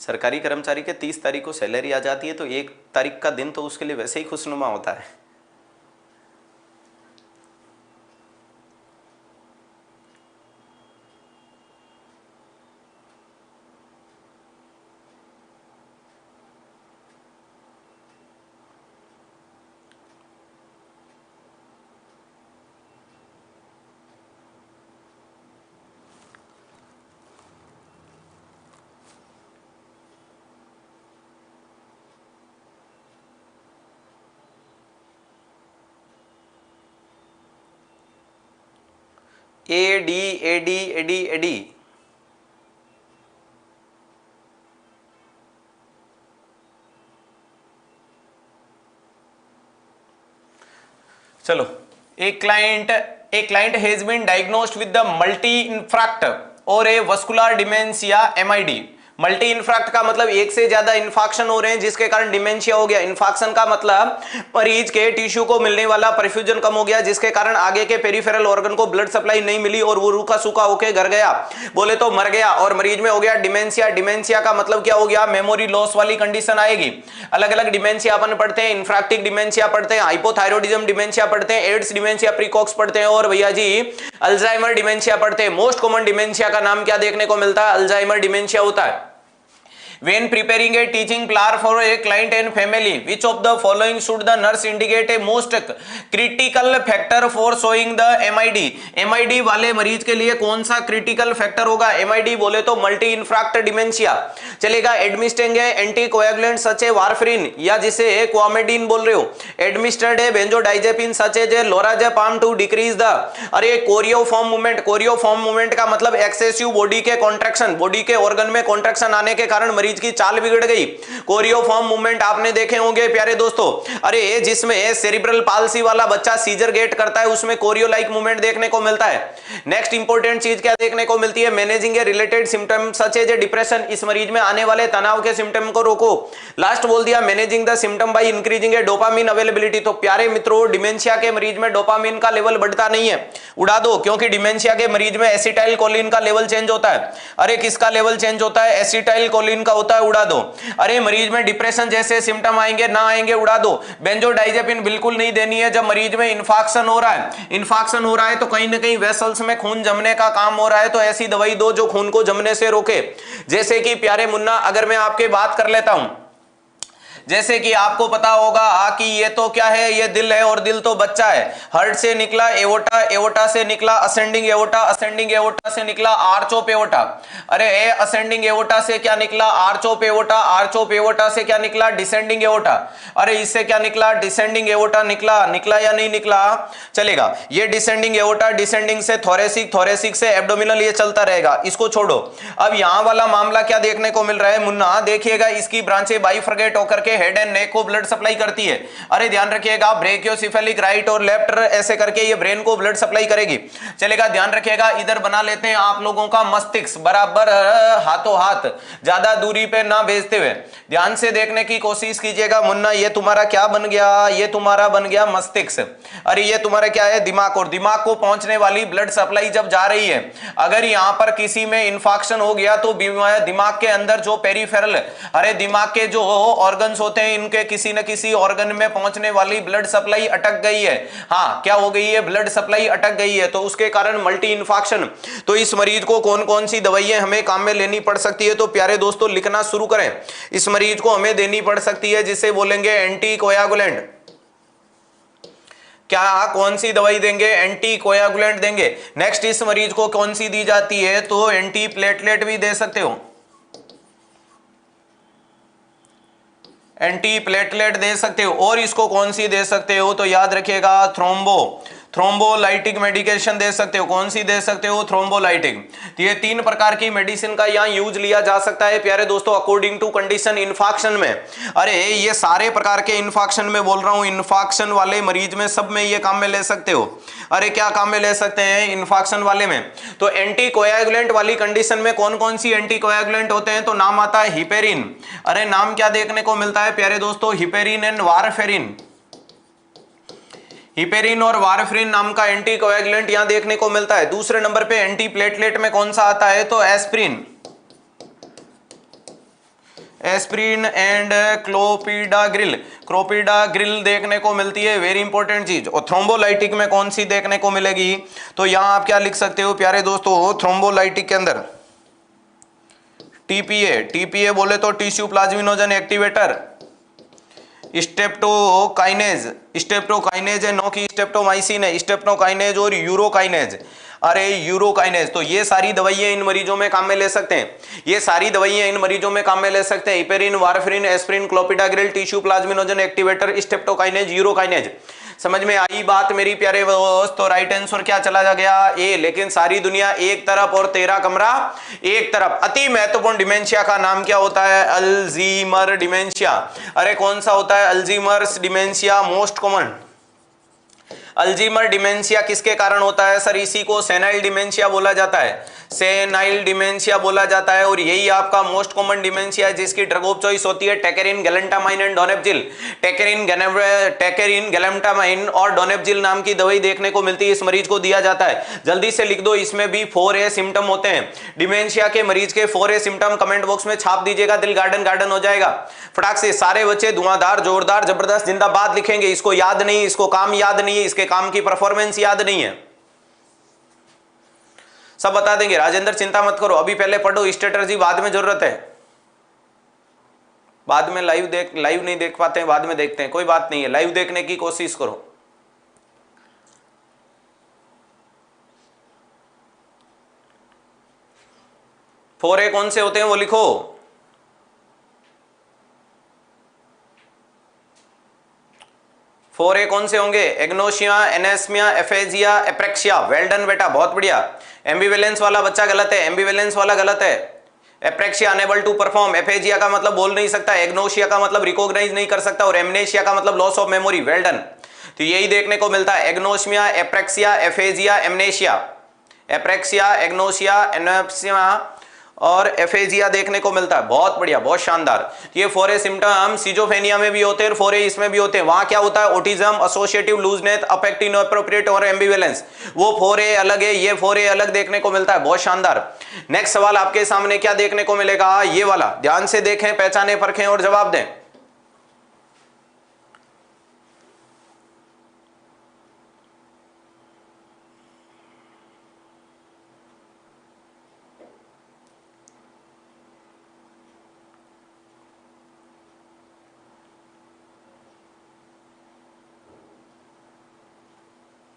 सरकारी कर्मचारी के 30 तारीख को सैलरी आ जाती है, तो 1 तारीख का दिन तो उसके लिए वैसे ही खुशनुमा होता है। एडी एडी एडी एडी। चलो, एक client has been diagnosed with the multi infarct और a vascular dementia MID. Multi infarct का मतलब एक से ज्यादा इन्फाक्शन हो रहे हैं जिसके कारण डिमेंशिया हो गया। इन्फाक्शन का मतलब मरीज के टिश्यू को मिलने वाला परफ्यूजन कम हो गया जिसके कारण आगे के पेरिफेरल ऑर्गन को ब्लड सप्लाई नहीं मिली और वो रूखा सूखा होकर घर गया, बोले तो मर गया, और मरीज में हो गया डिमेंशिया। डिमेंशिया का मतलब क्या हो गया, मेमोरी लॉस वाली कंडीशन आएगी। अलग अलग डिमेंशिया अपन पढ़ते हैं, इन्फ्राक्टिक डिमेंशिया पढ़ते हैं, हाइपोथायरॉइडिज्म डिमेंशिया पढ़ते हैं, एड्स डिमेंशिया प्रीकॉक्स पढ़ते हैं, और भैया जी अल्जाइमर डिमेंशिया पढ़ते हैं। मोस्ट कॉमन डिमेंशिया का नाम क्या देखने को मिलता है, अल्जाइमर डिमेंशिया होता है। When preparing a teaching plan for a client and family, which of the following should the nurse indicate a most critical factor for showing the MID? MID वाले मरीज के लिए कौन सा क्रिटिकल फैक्टर होगा? MID बोले तो मल्टी इन्फ्राक्ट डिमेंशिया चलेगा। एडमिस्टिंग है एंटीकोएगुलेंट सच ए वारफरिन या जिसे क्वामेडिन बोल रहे हो, एडमिस्टर्ड है benzodiazepine such a lorazepam to decrease the, अरे कोरियोफॉर्म मूवमेंट। कोरियोफॉर्म मूवमेंट का मतलब एक्सेसिव बॉडी के कॉन्ट्रैक्शन, बॉडी के ऑर्गन में कॉन्ट्रैक्शन आने के कारण मरीज की चाल बिगड़ गई। कोरियोफॉर्म मूवमेंट आपने देखे होंगे प्यारे दोस्तों, अरे जिसमें सेरिब्रल पाल्सी वाला बच्चा सीजर गेट करता है उसमें कोरियो लाइक मूवमेंट देखने को मिलता है। नेक्स्ट इंपॉर्टेंट चीज क्या देखने को मिलती है, managing a related symptom such as a depression. इस मरीज में आने वाले तनाव के सिम्टम को रोको। लास्ट बोल दिया managing the symptom by increasing A dopamine availability. तो प्यारे मित्रों, डिमेंशिया के मरीज में डोपामिन का लेवल बढ़ता नहीं है, उड़ा दो, क्योंकि डिमेंशिया के मरीज में एसिटाइल कोलिन का लेवल चेंज होता है। अरे किसका लेवल चेंज होता है, एसिटाइल कोलिन का होता है, उड़ा दो। अरे मरीज में डिप्रेशन जैसे सिम्टम आएंगे ना आएंगे, उड़ा दो। बेंजोडाइजेपिन बिल्कुल नहीं देनी है जब मरीज में इन्फाक्शन हो रहा है। इन्फाक्शन हो रहा है तो कहीं ना कहीं वेसल्स में खून जमने का काम हो रहा है, तो ऐसी दवाई दो जो खून को जमने से रोके। जैसे कि प्यारे मुन्ना, अगर मैं आपके बात कर लेता हूं, जैसे कि आपको पता होगा कि ये तो क्या है, ये दिल है और दिल तो बच्चा है। हार्ट से निकला एओर्टा, एओर्टा से निकला असेंडिंग एओर्टा, असेंडिंग एओर्टा से निकला आर्च ऑफ एओर्टा। अरे असेंडिंग एओर्टा से क्या निकला, arch of aorta, arch of aorta से क्या निकला, डिसेंडिंग एओर्टा। अरे इससे क्या निकला, डिसेंडिंग एओर्टा निकला। निकला या नहीं निकला, चलेगा। ये डिसेंडिंग एओर्टा, डिसेंडिंग से थोरेसिक, थोरेसिक से एब्डोमिनल, ये चलता रहेगा, इसको छोड़ो। अब यहां वाला मामला क्या देखने को मिल रहा है मुन्ना, देखिएगा इसकी ब्रांचें बाइफर्केट होकर के हेड एंड नेक को ब्लड सप्लाई करती है। अरे ध्यान रखिएगा, ब्रेकियोसेफेलिक राइट और लेफ्ट ऐसे करके ये ब्रेन को ब्लड सप्लाई करेगी, चलेगा। ध्यान रखिएगा, इधर बना लेते हैं आप लोगों का मस्तिष्क, बराबर हाथों हाथ, ज्यादा दूरी पे ना भेजते हुए ध्यान से देखने की कोशिश कीजिएगा मुन्ना। ये तुम्हारा क्या बन गया, ये तुम्हारा बन गया मस्तिष्क। अरे ये तुम्हारा क्या है, दिमाग। और दिमाग को पहुंचने वाली ब्लड सप्लाई जब जा रही है, अगर यहां पर किसी में इंफेक्शन हो गया तो दिमाग के अंदर जो पेरिफेरल, अरे दिमाग के जो ऑर्गन्स होते हैं इनके किसी न किसी ऑर्गन में पहुंचने वाली ब्लड सप्लाई अटक गई है। हाँ, क्या हो गई है, ब्लड सप्लाई अटक गई है, तो उसके कारण मल्टी इन्फेक्शन। तो इस मरीज को कौन कौन सी दवाइयां हमें काम में लेनी पड़ सकती है, तो प्यारे दोस्तों लिखना शुरू करें। इस मरीज को हमें देनी पड़ सकती है जिसे बोलेंगे एंटीकोयागुलेंट। क्या कौन सी दवाई देंगे, एंटीकोयागुलेंट देंगे। नेक्स्ट इस मरीज को कौन सी दी जाती है, तो एंटी प्लेटलेट भी दे सकते हो, एंटी प्लेटलेट दे सकते हो। और इसको कौन सी दे सकते हो, तो याद रखिएगा थ्रोम्बोलाइटिक मेडिकेशन दे सकते हो। कौन सी दे सकते हो? थ्रोम्बोलाइटिक। तो ये 3 प्रकार की मेडिसिन का यहाँ यूज लिया जा सकता है प्यारे दोस्तों, अकॉर्डिंग टू कंडीशन। इन्फेक्शन में, अरे ये सारे प्रकार के इन्फेक्शन में बोल रहा हूं, इन्फेक्शन वाले मरीज में सब में ये काम में ले सकते हो। अरे क्या काम में ले सकते हैं इन्फेक्शन वाले में? तो एंटीकोएगुलेंट वाली कंडीशन में कौन कौन सी एंटीकोएगुलेंट होते हैं? तो नाम आता है हिपेरिन। अरे नाम क्या देखने को मिलता है प्यारे दोस्तों? Heparin and warfarin. हिपेरिन और वारफेरिन नाम का एंटीकोएगुलेंट यहां देखने को मिलता है। दूसरे नंबर पे एंटीप्लेटलेट में कौन सा आता है? तो एस्प्रिन, एस्प्रिन एंड क्लोपिडाग्रिल। क्लोपिडाग्रिल देखने को मिलती है, वेरी इंपॉर्टेंट चीज। और थ्रोम्बोलाइटिक में कौन सी देखने को मिलेगी? तो यहां आप क्या लिख सकते हो प्यारे दोस्तों? थ्रोम्बोलाइटिक के अंदर टीपीए, टीपीए बोले तो tissue plasminogen activator, streptokinase, streptokinase है, नो की स्टेप्टोमाइसिन है, स्टेप्टोकाइनेज और यूरोकाइनेज। अरे यूरोकाइनेज, तो ये सारी दवाइयां इन मरीजों में काम में ले सकते हैं। ये सारी दवाइयां इन मरीजों में काम में ले सकते हैं। Heparin, warfarin, aspirin, clopidogrel, tissue plasminogen activator, streptokinase, urokinase. समझ में आई बात मेरी प्यारे दोस्त? तो राइट आंसर क्या चला जा गया? ए। लेकिन सारी दुनिया एक तरफ और तेरा कमरा एक तरफ। अति महत्वपूर्ण डिमेंशिया का नाम क्या होता है? Alzheimer dementia. अरे कौन सा होता है? Alzheimer's dementia most common. Alzheimer dementia किसके कारण होता है? सर इसी को सेनाइल डिमेंशिया बोला जाता है, सेनाइल डिमेंशिया बोला जाता है। और यही आपका मोस्ट कॉमन डिमेंशिया है जिसकी ड्रग ऑफ चॉइस होती है टेकेरिन, गैलेंटामाइन एंड डोनेपजिल। टेकेरिन, गैलेंटामाइन और डोनेपजिल नाम की दवाई देखने को मिलती है, इस मरीज को दिया जाता है। जल्दी से लिख दो, इसमें भी 4A सिम्टम होते हैं। डिमेंशिया के मरीज के 4A सिम्टम कमेंट बॉक्स में छाप दीजिएगा, दिल गार्डन गार्डन हो जाएगा। फटाक से सारे बच्चे धुआंधार, जोरदार, जबरदस्त, जिंदाबाद लिखेंगे। इसको याद नहीं, इसको काम याद नहीं है, इसके काम की परफॉर्मेंस याद नहीं है, सब बता देंगे। राजेंद्र चिंता मत करो, अभी पहले पढ़ो, स्ट्रेटजी बाद में जरूरत है। बाद में लाइव नहीं देख पाते हैं, बाद में देखते हैं, कोई बात नहीं है, लाइव देखने की कोशिश करो। फोर ए कौन से होते हैं वो लिखो। फोर ए कौन से होंगे? Agnosia, anosmia, aphasia, apraxia. Well done बेटा, बहुत बढ़िया। एम्बिवेलेंस वाला बच्चा गलत है, एम्बिवेलेंस वाला गलत है। Apraxia unable to perform, aphasia का मतलब बोल नहीं सकता, एग्नोसिया का मतलब रिकॉग्नाइज नहीं कर सकता, और एमनेशिया का मतलब loss of memory. Well done. तो यही देखने को मिलता है, agnosia, apraxia, aphasia, amnesia. Apraxia, agnosia, एनेप्सिया और एफेजिया देखने को मिलता है। बहुत बढ़िया, बहुत शानदार। ये 4A सिम्टम सिजोफेनिया में भी होते हैं और 4A इसमें भी होते हैं। वहां क्या होता है? Autism, associative looseness, affective inappropriate और एम्बिवेलेंस। वो 4A अलग है, ये 4A अलग देखने को मिलता है। बहुत शानदार। नेक्स्ट सवाल आपके सामने क्या देखने को मिलेगा? ये वाला ध्यान से देखें, पहचाने, परखें और जवाब दें।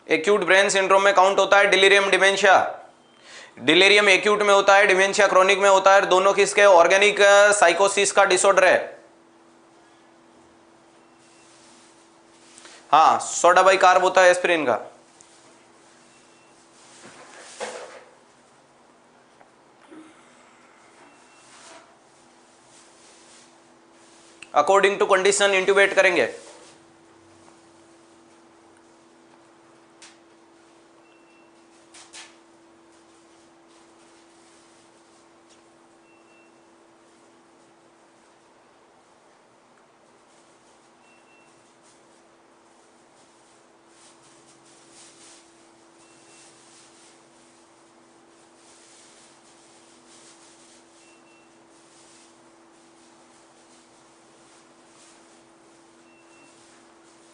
एक्यूट ब्रेन सिंड्रोम में काउंट होता है डिलीरियम डिमेंशिया। डिलीरियम एक्यूट में होता है, डिमेंशिया क्रोनिक में होता है। दोनों किसके? ऑर्गेनिक साइकोसिस का डिसऑर्डर है। हाँ, सोडा बाई कार्ब होता है एस्पिरिन का। अकॉर्डिंग टू कंडीशन इंट्यूबेट करेंगे।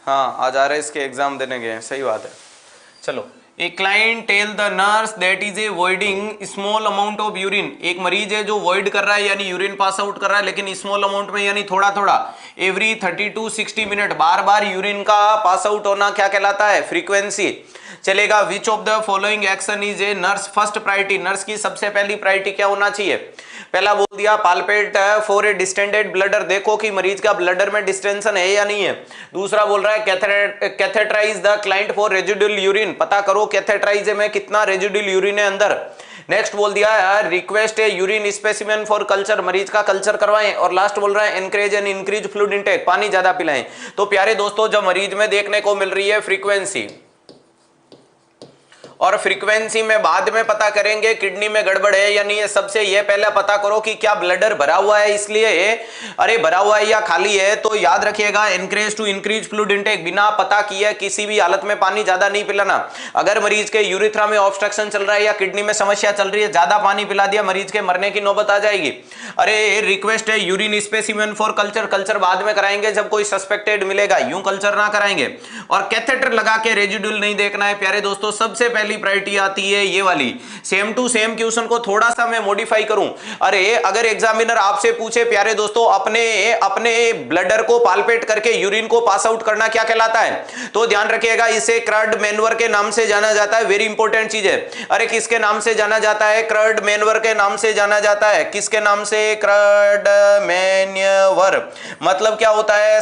हाँ, आज आ रहे इसके एग्जाम देने गए, सही बात है। चलो, a client tell the nurse that is a voiding small amount of urine. एक मरीज है जो वॉइड कर रहा है यानी यूरिन पास आउट कर रहा है, लेकिन स्मॉल अमाउंट में यानी थोड़ा थोड़ा, every 30 to 60 minute bar bar urine का पास आउट होना क्या कहलाता है? फ्रीक्वेंसी। चलेगा। Which of the following action is a nurse first priority, nurse की सबसे पहली प्रायोरिटी क्या होना चाहिए? पहला बोल दिया palpate for a distended bladder, देखो कि मरीज का ब्लडर में डिस्टेंशन है या नहीं है। दूसरा बोल रहा है catheterize the client for residual urine, पता करो कैथेटराइज में कितना रेजिडुअल यूरिन है अंदर। नेक्स्ट बोल दिया request A urine specimen for culture, मरीज का कल्चर करवाएं। और लास्ट बोल रहा है encourage and increase fluid intake, पानी ज्यादा पिलाएं। तो प्यारे दोस्तों जब मरीज में देखने को मिल रही है फ्रीक्वेंसी, और फ्रीक्वेंसी में बाद में पता करेंगे किडनी में गड़बड़ है या नहीं है, सबसे ये पहले पता करो कि क्या ब्लडर भरा हुआ है, इसलिए अरे भरा हुआ है या खाली है। तो याद रखिएगा encourage to increase fluid intake, बिना पता किए किसी भी हालत में पानी ज्यादा नहीं पिलाना। अगर मरीज के यूरिथ्रा में ऑब्स्ट्रक्शन चल रहा है या किडनी में समस्या चल रही है, ज्यादा पानी पिला दिया मरीज के मरने की नौबत आ जाएगी। अरे रिक्वेस्ट है urine specimen for culture, culture बाद में कराएंगे जब कोई सस्पेक्टेड मिलेगा, यूं कल्चर ना कराएंगे। और कैथेटर लगा के रेजिडुअल नहीं देखना है प्यारे दोस्तों, सबसे पहली प्रायोरिटी आती है ये वाली। सेम टू सेम क्वेश्चन को थोड़ा सा मैं मॉडिफाई करूं। अरे अगर एग्जामिनर आपसे पूछे प्यारे दोस्तों अपने ब्लडर को पालपेट करके यूरिन को पास आउट करना क्या कहलाता है, तो ध्यान रखिएगा इसे क्रड मैनवर के नाम से जाना जाता है। वेरी इंपॉर्टेंट चीज है। अरे किसके नाम से जाना जाता है? क्रड मैनवर के नाम से जाना जाता है। किसके नाम से? क्रड मैन्योवर। मतलब क्या होता है?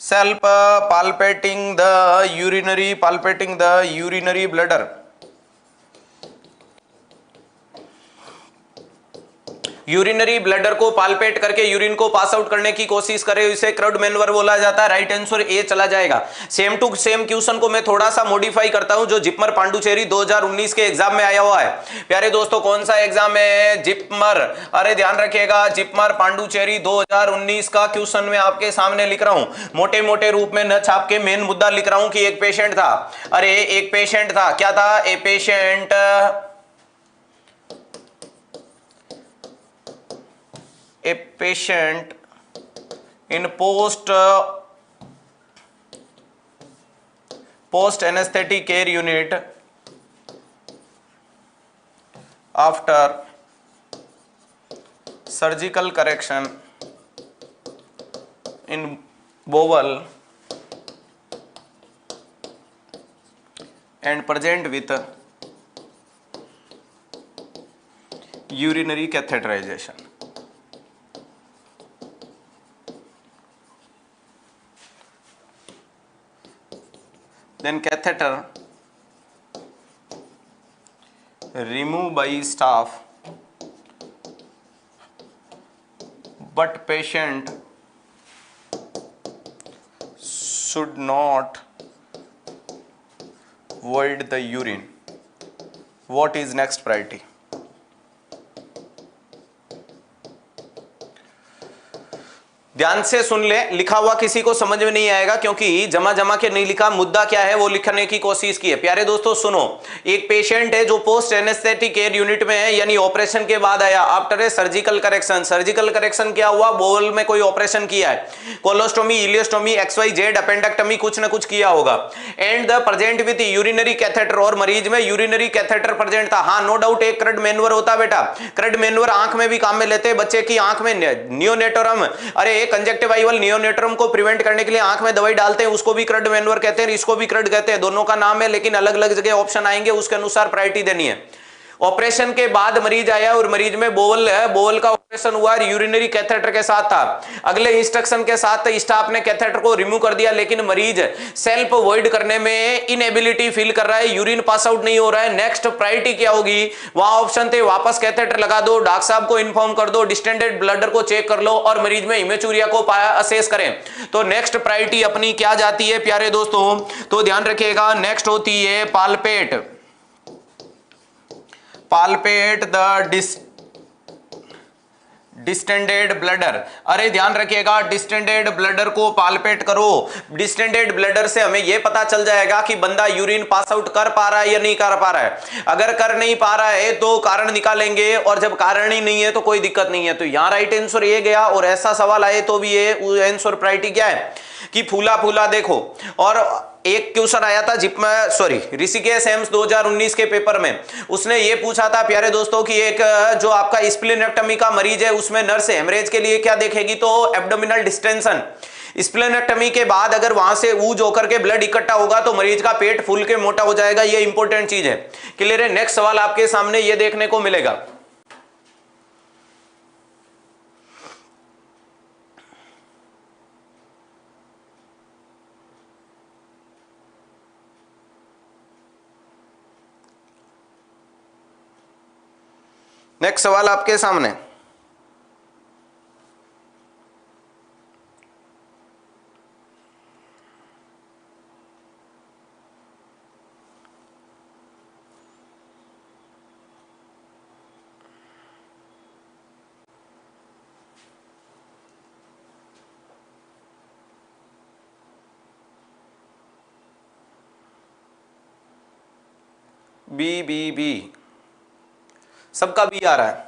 self palpating the urinary bladder, urinary bladder को पालपेट करके यूरिन को पास आउट करने की कोशिश करे, इसे क्रड मैनवर बोला जाता है। राइट आंसर ए चला जाएगा। सेम टू सेम क्वेश्चन को मैं थोड़ा सा मॉडिफाई करता हूं जो जिपमर पांडुचेरी 2019 के एग्जाम में आया हुआ है। प्यारे दोस्तों कौन सा एग्जाम है? जिपमर। अरे ध्यान रखिएगा जिपमर पांडुचेरी 2019 का क्वेश्चन मैं आपके सामने लिख रहा हूं, मोटे मोटे रूप में न छाप के मेन मुद्दा लिख रहा हूं कि एक पेशेंट था। अरे एक पेशेंट था, क्या था? A patient a patient in post anesthetic care unit after surgical correction in bowel and present with urinary catheterization। Then catheter removed by staff, but patient should not void the urine. What is next priority? ध्यान से सुन ले, लिखा हुआ किसी को समझ में नहीं आएगा क्योंकि जमा के नहीं लिखा, मुद्दा क्या है वो लिखने की कोशिश की है। प्यारे दोस्तों सुनो, एक पेशेंट है जो पोस्ट एनेस्थेटिक केयर यूनिट में है, यानी ऑपरेशन के बाद आया after a surgical correction. Surgical correction क्या हुआ? बोवल में कोई ऑपरेशन किया है, कोलोस्टोमी, इलियोस्टोमी, XYZ, अपेंडेक्टमी, कुछ ना कुछ किया होगा। And the present with urinary catheter, और मरीज में यूरिनरी कैथेटर प्रेजेंट था। हाँ नो डाउट एक क्रड मैनवर होता बेटा, क्रड मैनवर आंख में भी काम में लेते हैं, बच्चे की आंख में नियोनेटोरम, अरे कंजक्टिवाइवल नियोनेटरम को प्रिवेंट करने के लिए आंख में दवाई डालते हैं, उसको भी क्रड मैनवर कहते हैं, इसको भी क्रड कहते हैं। दोनों का नाम है लेकिन अलग अलग जगह ऑप्शन आएंगे, उसके अनुसार प्रायोरिटी देनी है। ऑपरेशन के बाद मरीज आया और मरीज में बोवल है, बोवल का ऑपरेशन हुआ, यूरिनरी कैथेटर के साथ था। अगले इंस्ट्रक्शन के साथ स्टाफ ने कैथेटर को रिमूव कर दिया, लेकिन मरीज सेल्फ वॉइड करने में इनएबिलिटी फील कर रहा है, यूरिन पास आउट नहीं हो रहा है। नेक्स्ट प्रायोरिटी क्या होगी? वहां ऑप्शन थे वापस कैथेटर लगा दो, डॉक्टर साहब को इन्फॉर्म कर दो, डिस्टेंडेड ब्लडर को चेक कर लो और मरीज में हिमेचूरिया को असेस करें। तो नेक्स्ट प्रायोरिटी अपनी क्या जाती है प्यारे दोस्तों? तो ध्यान रखिएगा नेक्स्ट होती है पालपेट द डिस्टेंडेड ब्लडर। अरे ध्यान रखिएगा डिस्टेंडेड ब्लडर को पालपेट करो। डिस्टेंडेड ब्लडर से हमें यह पता चल जाएगा कि बंदा यूरिन पास आउट कर पा रहा है या नहीं कर पा रहा है। अगर कर नहीं पा रहा है तो कारण निकालेंगे, और जब कारण ही नहीं है तो कोई दिक्कत नहीं है। तो यहां राइट आंसर ये गया। और ऐसा सवाल आए तो भी ये आंसर प्रायोरिटी क्या है कि फूला फूला देखो। और एक क्वेश्चन आया था ऋषिकेश एम्स 2019 के पेपर में, उसने ये पूछा था प्यारे दोस्तों कि एक जो आपका स्प्लेनेक्टमी का मरीज है उसमें नर्स हेमरेज के लिए क्या देखेगी? तो एब्डोमिनल डिस्टेंशन, स्प्लेनेक्टमी के बाद अगर वहां से ऊज होकर के ब्लड इकट्ठा होगा तो मरीज का पेट फूल के मोटा हो जाएगा। ये इंपॉर्टेंट चीज है। क्लियर है? नेक्स्ट सवाल आपके सामने ये देखने को मिलेगा। नेक्स्ट सवाल आपके सामने, बी बी बी, सबका बी आ रहा है।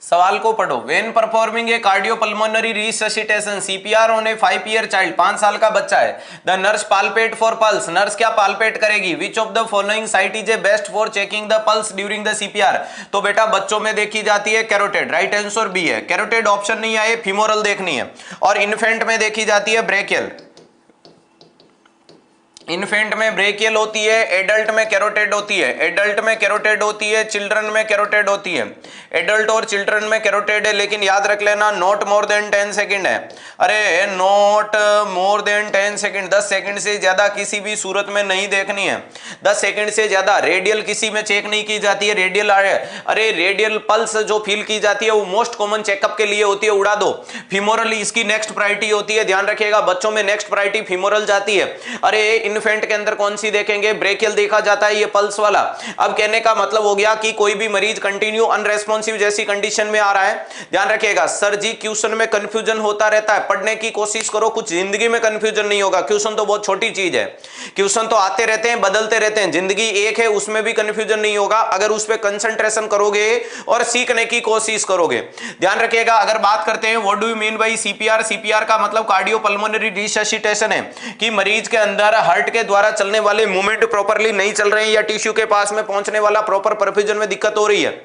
सवाल को पढ़ो। When performing A cardiopulmonary resuscitation CPR on A 5 year child, 5 साल का बच्चा है, the nurse palpate for pulse, nurse क्या पाल्पेट करेगी? Which of the following site is a best for checking the pulse during the CPR? तो बेटा बच्चों में देखी जाती है कैरोटेड, राइट आंसर बी है। कैरोटेड ऑप्शन नहीं आए, फीमोरल देखनी है। और इन्फेंट में देखी जाती है ब्रेकियल, इन्फेंट में ब्रेकियल होती है, एडल्ट में कैरोटेड होती है, एडल्ट में कैरोटेड होती है, चिल्ड्रन में कैरोटेड होती है। एडल्ट और चिल्ड्रन में कैरोटेड है, लेकिन याद रख लेना नॉट मोर देन 10 सेकंड है। अरे not more than 10 second, 10 second से ज्यादा किसी भी सूरत में नहीं देखनी है। 10 सेकंड से ज्यादा रेडियल किसी में चेक नहीं की जाती है। रेडियल अरे रेडियल पल्स जो फील की जाती है वो मोस्ट कॉमन चेकअप के लिए होती है, उड़ा दो। फीमोरल इसकी नेक्स्ट प्रायोरिटी होती है, ध्यान रखिएगा। बच्चों में नेक्स्ट प्रायोरिटी फीमोरल जाती है। अरे इन्फेंट के अंदर कौन सी देखेंगे? ब्रेकियल देखा जाता है, ये पल्स वाला। अब कहने का मतलब हो गया कि कोई भी मरीज कंटिन्यू अनरेस्पॉन्सिव जैसी कंडीशन में आ रहा है, ध्यान रखिएगा। सर जी क्वेश्चन में कंफ्यूजन होता रहता है, पढ़ने की कोशिश करो, कुछ जिंदगी में कंफ्यूजन नहीं होगा। क्वेश्चन तो बहुत छोटी चीज है, क्वेश्चन तो आते रहते हैं, बदलते रहते हैं, जिंदगी एक है, उसमें भी कंफ्यूजन नहीं होगा अगर उस पर कंसंट्रेशन करोगे और सीखने की कोशिश करोगे। ध्यान रखिएगा। अगर बात करते हैं what do you mean bye CPR, CPR का मतलब कार्डियोपल्मोनरी रिससिटेशन है कि मरीज के अंदर हार्ट के द्वारा चलने वाले मूवमेंट प्रॉपरली नहीं चल रहे हैं या टिश्यू के पास में पहुंचने वाला प्रॉपर परफ्यूजन में दिक्कत हो रही है।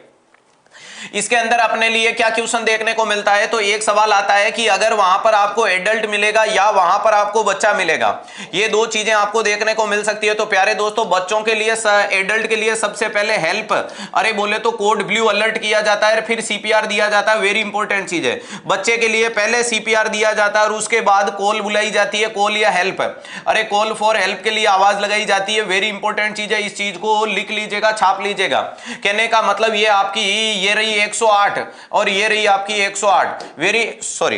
इसके अंदर अपने लिए क्या क्वेश्चन देखने को मिलता है? तो एक सवाल आता है कि अगर वहां पर आपको एडल्ट मिलेगा या वहां पर आपको बच्चा मिलेगा, ये दो चीजें आपको देखने को मिल सकती है। तो प्यारे दोस्तों बच्चों के लिए, एडल्ट के लिए सबसे पहले हेल्प, अरे बोले तो कोड ब्लू अलर्ट किया जाता है, फिर सीपीआर दिया जाता है। वेरी इंपॉर्टेंट चीज है। बच्चे के लिए पहले सीपीआर दिया जाता है और उसके बाद कॉल बुलाई जाती है, कॉल या हेल्प। अरे कॉल फॉर हेल्प के लिए आवाज लगाई जाती है। वेरी इंपॉर्टेंट चीज है, इस चीज को लिख लीजिएगा, छाप लीजिएगा। कहने का मतलब ये आपकी ये रही 108 और ये रही आपकी 108। वेरी सॉरी,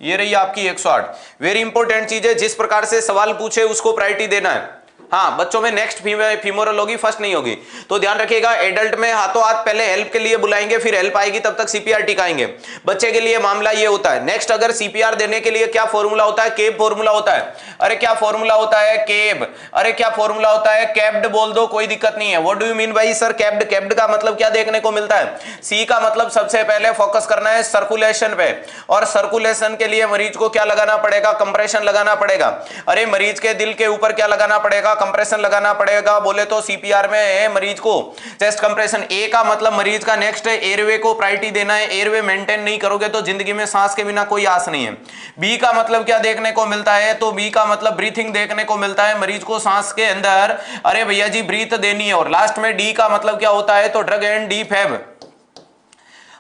ये रही आपकी 108। वेरी इंपॉर्टेंट चीज है, जिस प्रकार से सवाल पूछे उसको प्रायोरिटी देना है। हाँ, बच्चों में नेक्स्ट फीमोरल होगी, फर्स्ट नहीं होगी। तो ध्यान रखिएगा, एडल्ट में हाथों हाथ पहले हेल्प के लिए बुलाएंगे, फिर हेल्प आएगी तब तक सीपीआर टिकाएंगे। बच्चे के लिए मामला ये होता है। नेक्स्ट अगर सीपीआर देने के लिए क्या फॉर्मूला होता है? केब फॉर्मूला होता है। अरे क्या फॉर्मूला होता है? केब। अरे क्या फॉर्मूला होता है? कैप्ड बोल दो, कोई दिक्कत नहीं है। What do you mean bye sir capped? Capped का मतलब क्या देखने को मिलता है? सी का मतलब सबसे पहले फोकस करना है सर्कुलेशन पे, और सर्कुलेशन के लिए मरीज को क्या लगाना पड़ेगा? कंप्रेशन लगाना पड़ेगा। अरे मरीज के दिल के ऊपर क्या लगाना पड़ेगा? कंप्रेशन लगाना पड़ेगा। बोले तो सीपीआर में मरीज को चेस्ट कंप्रेशन। ए का मतलब मरीज का नेक्स्ट एयरवे को प्रायोरिटी देना है। एयरवे मेंटेन नहीं करोगे तो जिंदगी में सांस के बिना कोई आस नहीं है। बी का मतलब क्या देखने को मिलता है? तो बी का मतलब ब्रीथिंग देखने को मिलता है, मरीज को सांस के अंदर अरे भैया जी ब्रीथ देनी है। और लास्ट में डी का मतलब क्या होता है? तो ड्रग एंड डी फैब।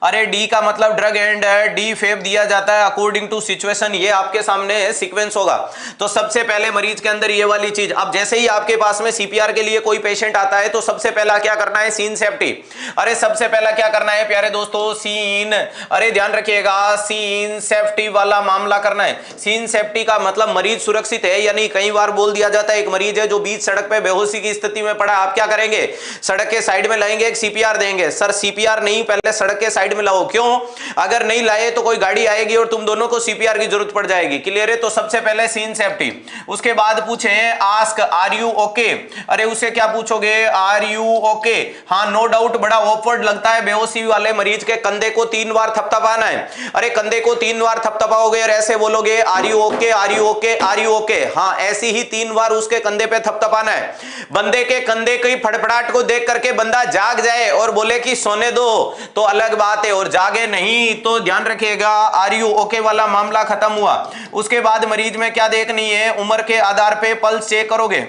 अरे डी का मतलब ड्रग एंड डी फेब दिया जाता है अकॉर्डिंग टू सिचुएशन। ये आपके सामने सीक्वेंस होगा। तो सबसे पहले मरीज के अंदर ये वाली चीज। अब जैसे ही आपके पास में सीपीआर के लिए कोई पेशेंट आता है तो सबसे पहला क्या करना है? Scene safety. अरे सबसे पहला क्या करना है प्यारे दोस्तों? सीन, अरे ध्यान रखिएगा, सीन सेफ्टी वाला मामला करना है। सीन सेफ्टी का मतलब मरीज सुरक्षित है या नहीं। कई बार बोल दिया जाता है एक मरीज है जो बीच सड़क पे बेहोशी की स्थिति में पड़ा, आप क्या करेंगे? सड़क के साइड में लाएंगे, एक सीपीआर देंगे। सर सीपीआर नहीं, पहले सड़क के साइड में लाओ। क्यों? अगर नहीं लाए तो कोई गाड़ी आएगी और तुम दोनों को सीपीआर की जरूरत पड़ जाएगी। क्लियर है? तो सबसे पहले सीन सेफ्टी, उसके बाद पूछे आस्क आर यू ओके। अरे उसे क्या पूछोगे? Are you okay. हाँ, नो डाउट बड़ा ऑकवर्ड लगता है बेहोशी वाले मरीज के कंधे को 3 बार थपथपाना है। अरे कंधे को 3 बार थपथपाओगे और ऐसे बोलोगे are you okay, are you okay, are you okay. हाँ, ऐसी ही 3 बार उसके कंधे पे थपथपाना है। बंदे के कंधे की फड़फड़ाहट को देख करके बंदा जाग जाए और बोले कि सोने दो तो अलग बात है, और जागे नहीं तो ध्यान रखिएगा आर यू ओके वाला मामला खत्म हुआ। उसके बाद मरीज में क्या देखनी है? उम्र के आधार पे पल्स चेक करोगे,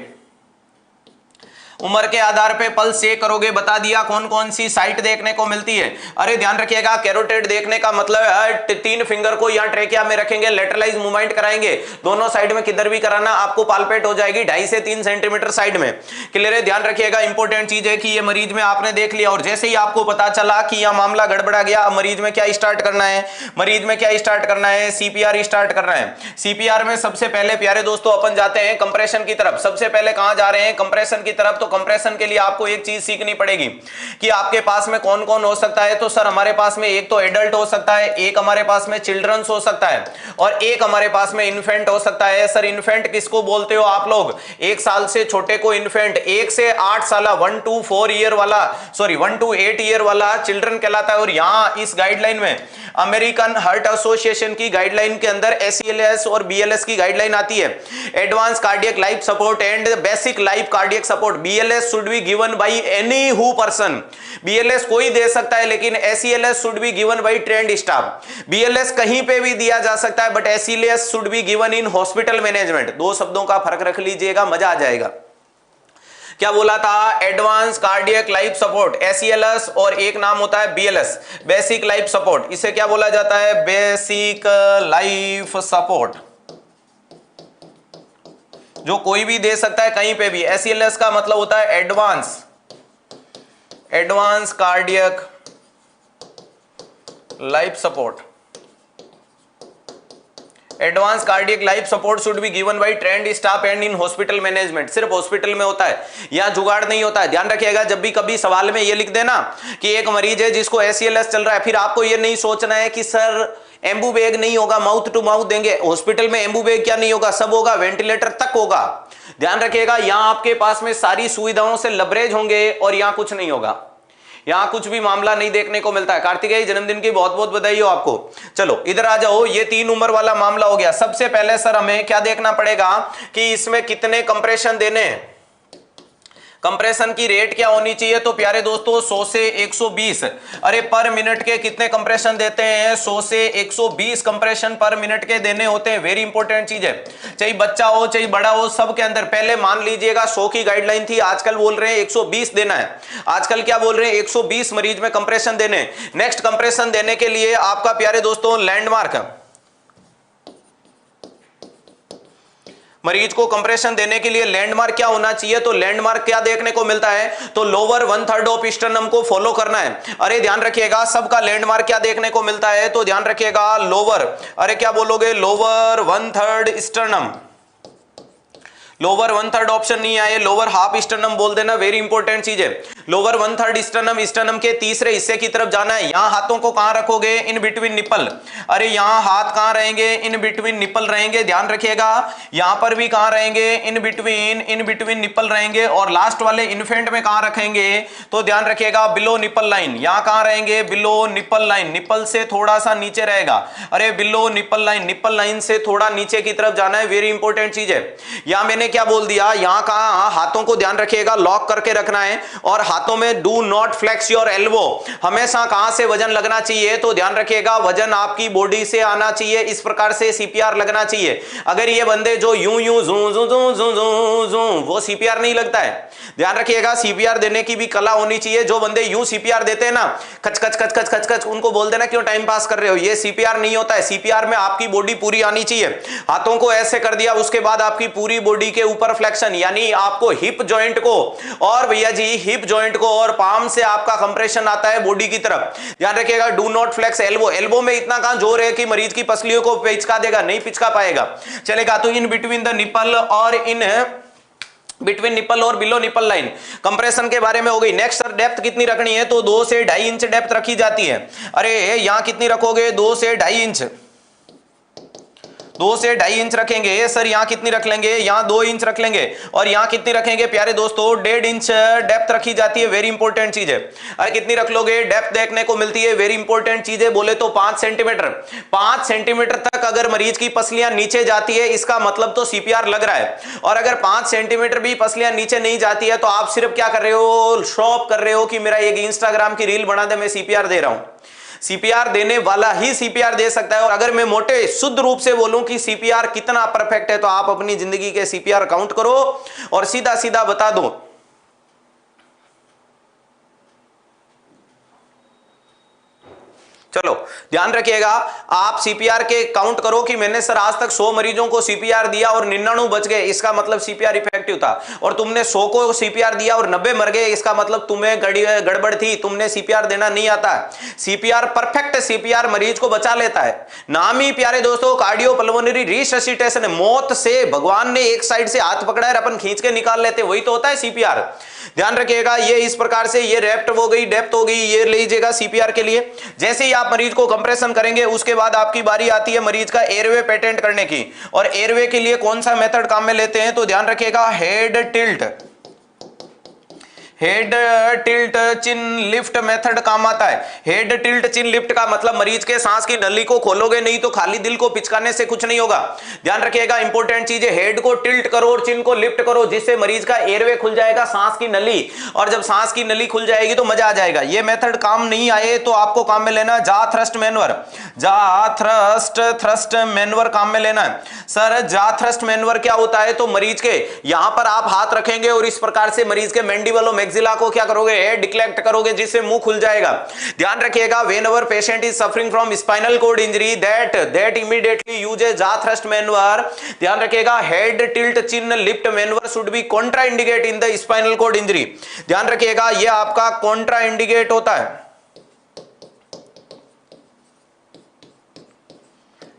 उम्र के आधार पे पल्स चेक करोगे। बता दिया कौन कौन सी साइट देखने को मिलती है। अरे ध्यान रखिएगा, कैरोटेड देखने का मतलब है 3 फिंगर को यहां ट्रेकिया में रखेंगे, लेटरलाइज मूवमेंट कराएंगे, दोनों साइड में किधर भी कराना आपको पाल्पेट हो जाएगी 2.5 से 3 सेंटीमीटर साइड में। क्लियर है? ध्यान रखिएगा, इंपॉर्टेंट चीज है कि ये मरीज में आपने देख लिया और जैसे ही आपको पता चला कि यह मामला गड़बड़ा गया, अब मरीज में क्या स्टार्ट करना है? मरीज में क्या स्टार्ट करना है? सीपीआर स्टार्ट करना है। सीपीआर में सबसे पहले प्यारे दोस्तों अपन जाते हैं कंप्रेशन की तरफ। सबसे पहले कहां जा रहे हैं? कंप्रेशन की तरफ। तो कंप्रेशन के लिए आपको एक चीज सीखनी पड़ेगी कि आपके पास में कौन कौन हो सकता है। तो सर हमारे पास में एक तो एडल्ट हो सकता है, एक हमारे पास में चिल्ड्रंस हो सकता है और एक हमारे पास में इन्फेंट हो सकता है। सर इन्फेंट किसको बोलते हो आप लोग? 1 साल से छोटे को इन्फेंट, 1 से 8 साल 1 to 4 ईयर वाला, सॉरी 1 to 8 ईयर वाला चिल्ड्रन कहलाता है। और यहां इस गाइडलाइन में अमेरिकन हार्ट एसोसिएशन की गाइडलाइन के अंदर एसईएलएस और बीएलएस की गाइडलाइन आती है, advance cardiac life support and basic life cardiac support. BLS should be given by any who person. BLS कोई दे सकता है लेकिन ACLS should be given by trained staff. BLS कहीं पे भी दिया जा सकता है but ACLS should be given in hospital management. 2 शब्दों का फर्क रख लीजिएगा, मजा आ जाएगा। क्या बोला था? एडवांस कार्डियक लाइफ सपोर्ट, एसईएलएस, और एक नाम होता है बीएलएस, बेसिक लाइफ सपोर्ट। इसे क्या बोला जाता है? बेसिक लाइफ सपोर्ट, जो कोई भी दे सकता है कहीं पे भी। एसईएलएस का मतलब होता है advance cardiac life support. Advance cardiac life support should be given by trained staff and in hospital management. सिर्फ हॉस्पिटल में होता है, यहां जुगाड़ नहीं होता है। ध्यान रखिएगा, जब भी कभी सवाल में ये लिख देना कि एक मरीज है जिसको एसईएलएस चल रहा है, फिर आपको ये नहीं सोचना है कि सर एम्बू बैग नहीं होगा, माउथ टू माउथ देंगे। हॉस्पिटल में एम्बू बैग क्या नहीं होगा? सब होगा, वेंटिलेटर तक होगा। ध्यान रखिएगा, यहां आपके पास में सारी सुविधाओं से लबरेज होंगे और यहां कुछ नहीं होगा, यहां कुछ भी मामला नहीं देखने को मिलता है। कार्तिकेय जन्मदिन की बहुत बहुत बधाई हो आपको। चलो इधर आ जाओ, ये 3 उम्र वाला मामला हो गया। सबसे पहले सर हमें क्या देखना पड़ेगा कि इसमें कितने कंप्रेशन देने हैं, कंप्रेशन की रेट क्या होनी चाहिए। तो प्यारे दोस्तों 100 से 120, अरे पर मिनट के कितने कंप्रेशन देते हैं? 100 से 120 कंप्रेशन पर मिनट के देने होते हैं। वेरी इंपॉर्टेंट चीज है, चाहे बच्चा हो चाहे बड़ा हो, सबके अंदर। पहले मान लीजिएगा 100 की गाइडलाइन थी, आजकल बोल रहे हैं 120 देना है। आजकल क्या बोल रहे हैं? 120 मरीज में कंप्रेशन देने। नेक्स्ट कंप्रेशन देने के लिए आपका प्यारे दोस्तों लैंडमार्क, मरीज को कंप्रेशन देने के लिए लैंडमार्क क्या होना चाहिए? तो लैंडमार्क क्या देखने को मिलता है? तो लोअर 1/3 ऑफ स्टर्नम को फॉलो करना है। अरे ध्यान रखिएगा, सबका लैंडमार्क क्या देखने को मिलता है? तो ध्यान रखिएगा लोअर, अरे क्या बोलोगे? Lower 1/3 sternum. लोअर 1/3 ऑप्शन नहीं आए, लोअर हाफ स्टर्नम बोल देना। वेरी इंपॉर्टेंट चीज है, लोअर 1/3 स्टर्नम, स्टर्नम के तीसरे हिस्से की तरफ जाना है। यहां हाथों को कहां रखोगे? In between nipple. अरे यहां हाथ कहां रहेंगे? इन बिटवीन निपल रहेंगे। ध्यान रखिएगा, यहां पर भी कहां रहेंगे? इन बिटवीन निपल रहेंगे। और लास्ट वाले इन्फेंट में कहां रखेंगे? तो ध्यान रखिएगा बिलो निपल लाइन। यहां कहां रहेंगे? बिलो निपल लाइन, निपल से थोड़ा सा नीचे रहेगा। अरे below nipple line, nipple line से थोड़ा नीचे की तरफ जाना है। वेरी इंपॉर्टेंट चीज है। यहां मैंने क्या बोल दिया? यहां कहां? हाथों को ध्यान रखिएगा लॉक करके रखना है और हाथों में do not flex your elbow. हमेशा कहां से वजन लगना चाहिए? तो ध्यान रखिएगा वजन आपकी बॉडी से आना चाहिए। इस प्रकार से सीपीआर लगना चाहिए। अगर ये बंदे जो यूं यूं जू जू जू जू जू जू, वो सीपीआर नहीं लगता है। ध्यान रखिएगा, सीपीआर देने की भी कला होनी चाहिए। जो बंदे यूं सीपीआर देते हैं ना, खच खच खच खच खच खच, उनको बोल देना क्यों टाइम पास कर रहे हो, ये सीपीआर नहीं होता है। सीपीआर में आपकी बॉडी पूरी आनी चाहिए। हाथों को ऐसे कर दिया, उसके बाद आपकी पूरी बॉडी के ऊपर फ्लेक्शन, यानी आपको हिप जॉइंट को और भैया जी हिप जॉइंट को और पाम से आपका कंप्रेशन आता है बॉडी की तरफ। ध्यान रखिएगा do not flex elbow. Elbow में इतना कहां जोर है कि मरीज की पसलियों को पिचका देगा? नहीं पिचका पाएगा, चलेगा। तो इन बिटवीन द निपल और इन बिटवीन निपल और बिलो निपल लाइन। कंप्रेशन के बारे में हो गई। नेक्स्ट सर डेप्थ कितनी रखनी है, तो 2 से 2.5 इंच डेप्थ रखी जाती है। अरे यहां कितनी रखोगे, 2 से 2.5 इंच, 2 से 2.5 इंच रखेंगे। सर यहां कितनी रख लेंगे, यहां 2 इंच रख लेंगे। और यहां कितनी रखेंगे प्यारे दोस्तों, 1.5 इंच डेप्थ रखी जाती है। वेरी इंपॉर्टेंट चीज है। अरे कितनी रख लोगे, डेप्थ देखने को मिलती है। वेरी इंपॉर्टेंट चीज है, बोले तो 5 सेंटीमीटर। 5 सेंटीमीटर तक अगर मरीज की पसलियां नीचे जाती है, इसका मतलब तो सीपीआर लग रहा है। और अगर 5 सेंटीमीटर भी पसलियां नीचे नहीं जाती है, तो आप सिर्फ क्या कर रहे हो, शो ऑफ कर रहे हो कि मेरा एक इंस्टाग्राम की रील बना दे, मैं सीपीआर दे रहा हूं। सीपीआर देने वाला ही सीपीआर दे सकता है। और अगर मैं मोटे शुद्ध रूप से बोलूं कि सीपीआर कितना परफेक्ट है, तो आप अपनी जिंदगी के सीपीआर काउंट करो और सीधा सीधा बता दो। चलो ध्यान रखिएगा, आप सीपीआर के काउंट करो कि मैंने सर आज तक 100 मरीजों को सीपीआर दिया और 99 बच गए, इसका मतलब सीपीआर इफेक्टिव था। और तुमने 100 को सीपीआर दिया और 90 मर गए, इसका मतलब तुम्हें गड़बड़ थी, तुमने सीपीआर देना नहीं आता। सीपीआर परफेक्ट सीपीआर मरीज को बचा लेता है। नाम ही प्यारे दोस्तों कार्डियोपल्मोनरी रिससिटेशन है। मौत से भगवान ने एक साइड से हाथ पकड़ा है, अपन खींच के निकाल लेते, वही तो होता है सीपीआर। ध्यान रखिएगा, ये इस प्रकार से, ये रेप्ट हो गई, डेप्थ हो गई, ये ले लीजिएगा सीपीआर के लिए। जैसे ही आप मरीज को कंप्रेशन करेंगे, उसके बाद आपकी बारी आती है मरीज का एयरवे पेटेंट करने की। और एयरवे के लिए कौन सा मेथड काम में लेते हैं, तो ध्यान रखिएगा, head tilt, head tilt chin lift method काम आता है। हेड टिल्ट चिन लिफ्ट का मतलब मरीज के सांस की नली को खोलोगे नहीं तो खाली दिल को पिचकाने से कुछ नहीं होगा। ध्यान रखिएगा, इंपॉर्टेंट चीज है, हेड को टिल्ट करो और चिन को लिफ्ट करो, जिससे मरीज का एयरवे खुल जाएगा, सांस की नली। और जब सांस की नली खुल जाएगी तो मजा आ जाएगा। ये मेथड काम नहीं आए तो आपको काम में लेना जा थ्रस्ट मैनवर, जा थ्रस्ट मैनवर काम में लेना है। सर जा थ्रस्ट मैनवर क्या होता है, तो मरीज के यहां पर आप हाथ रखेंगे और इस प्रकार से मरीज के मैंडिबल मैक्सिला को क्या करोगे, डिक्लेक्ट करोगे, जिससे मुंह खुल जाएगा। ध्यान रखिएगा, whenever patient is suffering from spinal cord injury that immediately uses jaw thrust maneuver. ध्यान रखिएगा, head tilt chin lift maneuver should be contraindicate in the spinal cord injury. ध्यान रखिएगा, यह आपका कॉन्ट्राइंडिकेट होता है।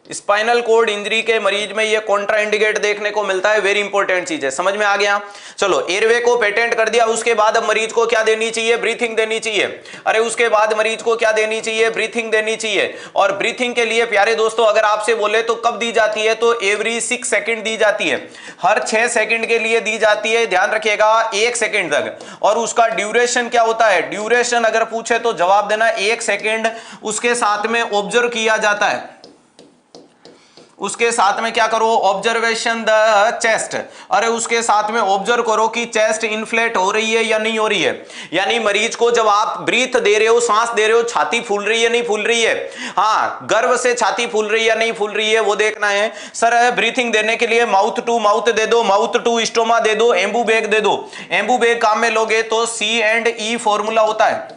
स्पाइनल कोड इंजरी के मरीज में ये कॉन्ट्राइंडिकेट देखने को मिलता है। वेरी इंपॉर्टेंट चीज है, समझ में आ गया। चलो एयरवे को पेटेंट कर दिया, उसके बाद अब मरीज को क्या देनी चाहिए, ब्रीथिंग देनी चाहिए। अरे उसके बाद मरीज को क्या देनी चाहिए, ब्रीथिंग देनी चाहिए। और ब्रीथिंग के लिए प्यारे दोस्तों अगर आपसे बोले तो कब दी जाती है, तो एवरी 6 सेकंड दी जाती है, हर 6 सेकंड के लिए दी जाती है। ध्यान रखिएगा 1 सेकंड तक। और उसका ड्यूरेशन क्या होता है, ड्यूरेशन अगर पूछे तो जवाब देना 1 सेकंड। उसके साथ में ऑब्जर्व किया जाता है, उसके साथ में क्या करो, ऑब्जर्वेशन द चेस्ट। अरे उसके साथ में ऑब्जर्व करो कि चेस्ट इन्फ्लेट हो रही है या नहीं हो रही है। यानी मरीज को जब आप ब्रीथ दे रहे हो, सांस दे रहे हो, छाती फूल रही है नहीं फूल रही है, हाँ गर्भ से छाती फूल रही है या नहीं फूल रही है, वो देखना है। सर ब्रीथिंग देने के लिए माउथ टू माउथ दे दो, माउथ टू स्टोमा दे दो, एम्बू बैग दे दो। एम्बू बैग काम में लोगे तो C&E फॉर्मूला होता है,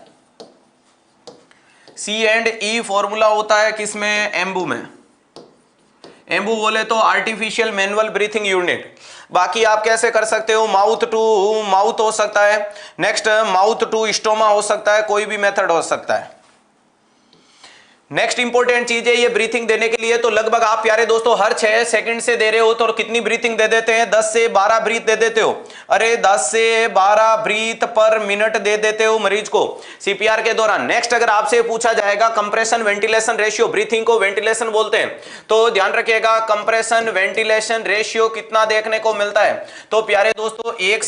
C&E फॉर्मूला होता है किसमें, एम्बू में। एम्बू बोले तो आर्टिफिशियल मैनुअल ब्रीथिंग यूनिट। बाकी आप कैसे कर सकते हो, माउथ टू माउथ हो सकता है, नेक्स्ट माउथ टू स्टोमा हो सकता है, कोई भी मेथड हो सकता है। नेक्स्ट इंपॉर्टेंट चीज है ये ब्रीथिंग देने के लिए, तो लगभग आप प्यारे दोस्तों हर 6 सेकंड से दे रहे हो, तो कितनी ब्रीथिंग दे देते हैं, 10 से 12 ब्रीथ दे देते हो। अरे 10 से 12 ब्रीथ पर मिनट दे देते हो मरीज को सीपीआर के दौरान। नेक्स्ट अगर आपसे पूछा जाएगा कंप्रेशन वेंटिलेशन रेशियो, ब्रीथिंग को वेंटिलेशन बोलते हैं, तो ध्यान रखिएगा कंप्रेशन वेंटिलेशन रेशियो कितना देखने को मिलता है। तो प्यारे दोस्तों एक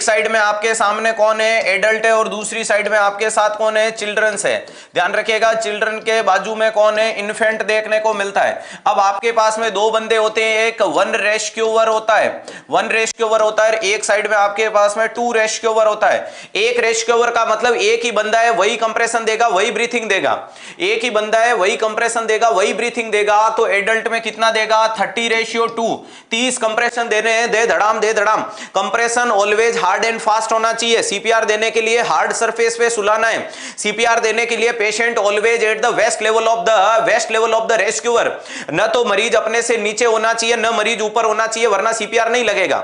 साइड में आपके सामने कौन है, एडल्ट है, और दूसरी साइड में आपके साथ कौन है, चिल्ड्रंस है। ध्यान रखिएगा चिल्ड्रन के बाजू में कौन है, इन्फेंट देखने को मिलता है। अब आपके पास में 2 बंदे होते हैं, एक 1 रेस्क्यूअर होता है, 1 रेस्क्यूअर होता है, एक साइड में आपके पास में 2 रेस्क्यूअर होता है। एक रेस्क्यूअर का मतलब एक ही बंदा है, वही कंप्रेशन देगा, वही ब्रीथिंग देगा। एक ही बंदा है, वही कंप्रेशन देगा, वही ब्रीथिंग देगा। तो एडल्ट में कितना देगा, 30:2, 30 कंप्रेशन देने हैं, दे धड़ाम। Compression always hard and fast होना चाहिए। सीपीआर देने के लिए हार्ड सरफेस पे सुलाना है। सीपीआर देने के लिए patient always at the waist level of the rescuer. न तो मरीज अपने से नीचे होना चाहिए, न मरीज ऊपर होना चाहिए, वरना सीपीआर नहीं लगेगा।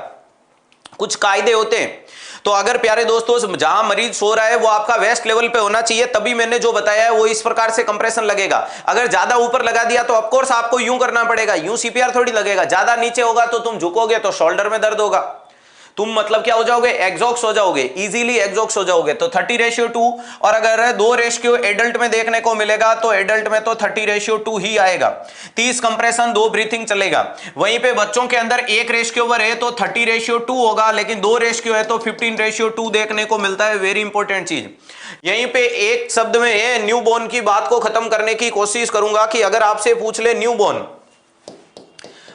कुछ कायदे होते हैं। तो अगर प्यारे दोस्तों जहां मरीज सो रहा है वो आपका वेस्ट लेवल पे होना चाहिए, तभी मैंने जो बताया है वो इस प्रकार से कंप्रेशन लगेगा। अगर ज्यादा ऊपर लगा दिया तो ऑफकोर्स आपको यूं करना पड़ेगा, यूं सीपीआर थोड़ी लगेगा। ज्यादा नीचे होगा तो तुम झुकोगे तो शोल्डर में दर्द होगा, तुम मतलब क्या हो जाओगे, एग्जॉक्स हो जाओगे, इजीली एग्जॉक्स हो जाओगे। तो 30:2, और अगर 2 रेशियो एडल्ट में देखने को मिलेगा तो एडल्ट में तो 30:2 ही आएगा। 30 कंप्रेशन 2 ब्रीथिंग चलेगा। वहीं पे बच्चों के अंदर 1 रेशियो है तो 30:2 होगा, लेकिन 2 रेशियो है तो 15:2 देखने को मिलता है। वेरी इंपॉर्टेंट चीज। यहीं पे एक शब्द में न्यू बोर्न की बात को खत्म करने की कोशिश करूंगा कि अगर आपसे पूछ ले न्यू बोर्न,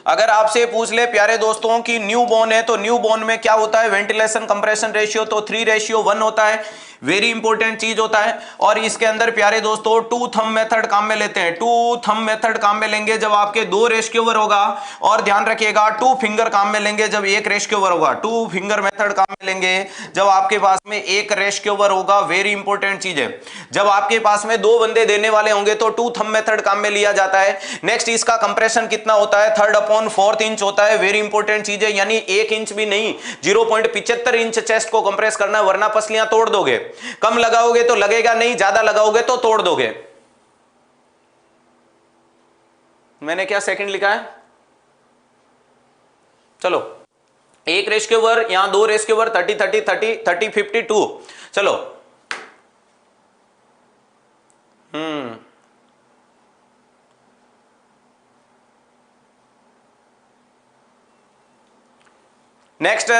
अगर आपसे पूछ ले प्यारे दोस्तों कि न्यू बोर्न है तो न्यू बोर्न में क्या होता है, वेंटिलेशन कंप्रेशन रेशियो तो 3:1 होता है। वेरी इंपॉर्टेंट चीज होता है। और इसके अंदर प्यारे दोस्तों 2 थंब मेथड काम में लेते हैं। 2 थंब मेथड काम में लेंगे जब आपके 2 रेशियोवर होगा, और ध्यान रखिएगा 2 फिंगर काम में लेंगे जब 1 रेशियोवर होगा। 2 फिंगर मेथड काम में लेंगे जब आपके पास में 1 रेशियोवर होगा। वेरी इंपॉर्टेंट चीज है। जब आपके पास में 2 बंदे देने वाले होंगे तो 2 थंब मेथड काम में लिया जाता है। नेक्स्ट इसका कंप्रेशन कितना होता है, 3/4 इंच होता है। वेरी इंपॉर्टेंट चीज है, यानी 1 इंच भी नहीं, 0.75 इंच चेस्ट को कंप्रेस करना, वरना पसलियां तोड़ दोगे। कम लगाओगे तो लगेगा नहीं, ज्यादा लगाओगे तो तोड़ दोगे। मैंने क्या सेकंड लिखा है, चलो 1 रेशियोवर, यहां 2 रेशियोवर, 30 30 30 30 52। चलो नेक्स्ट,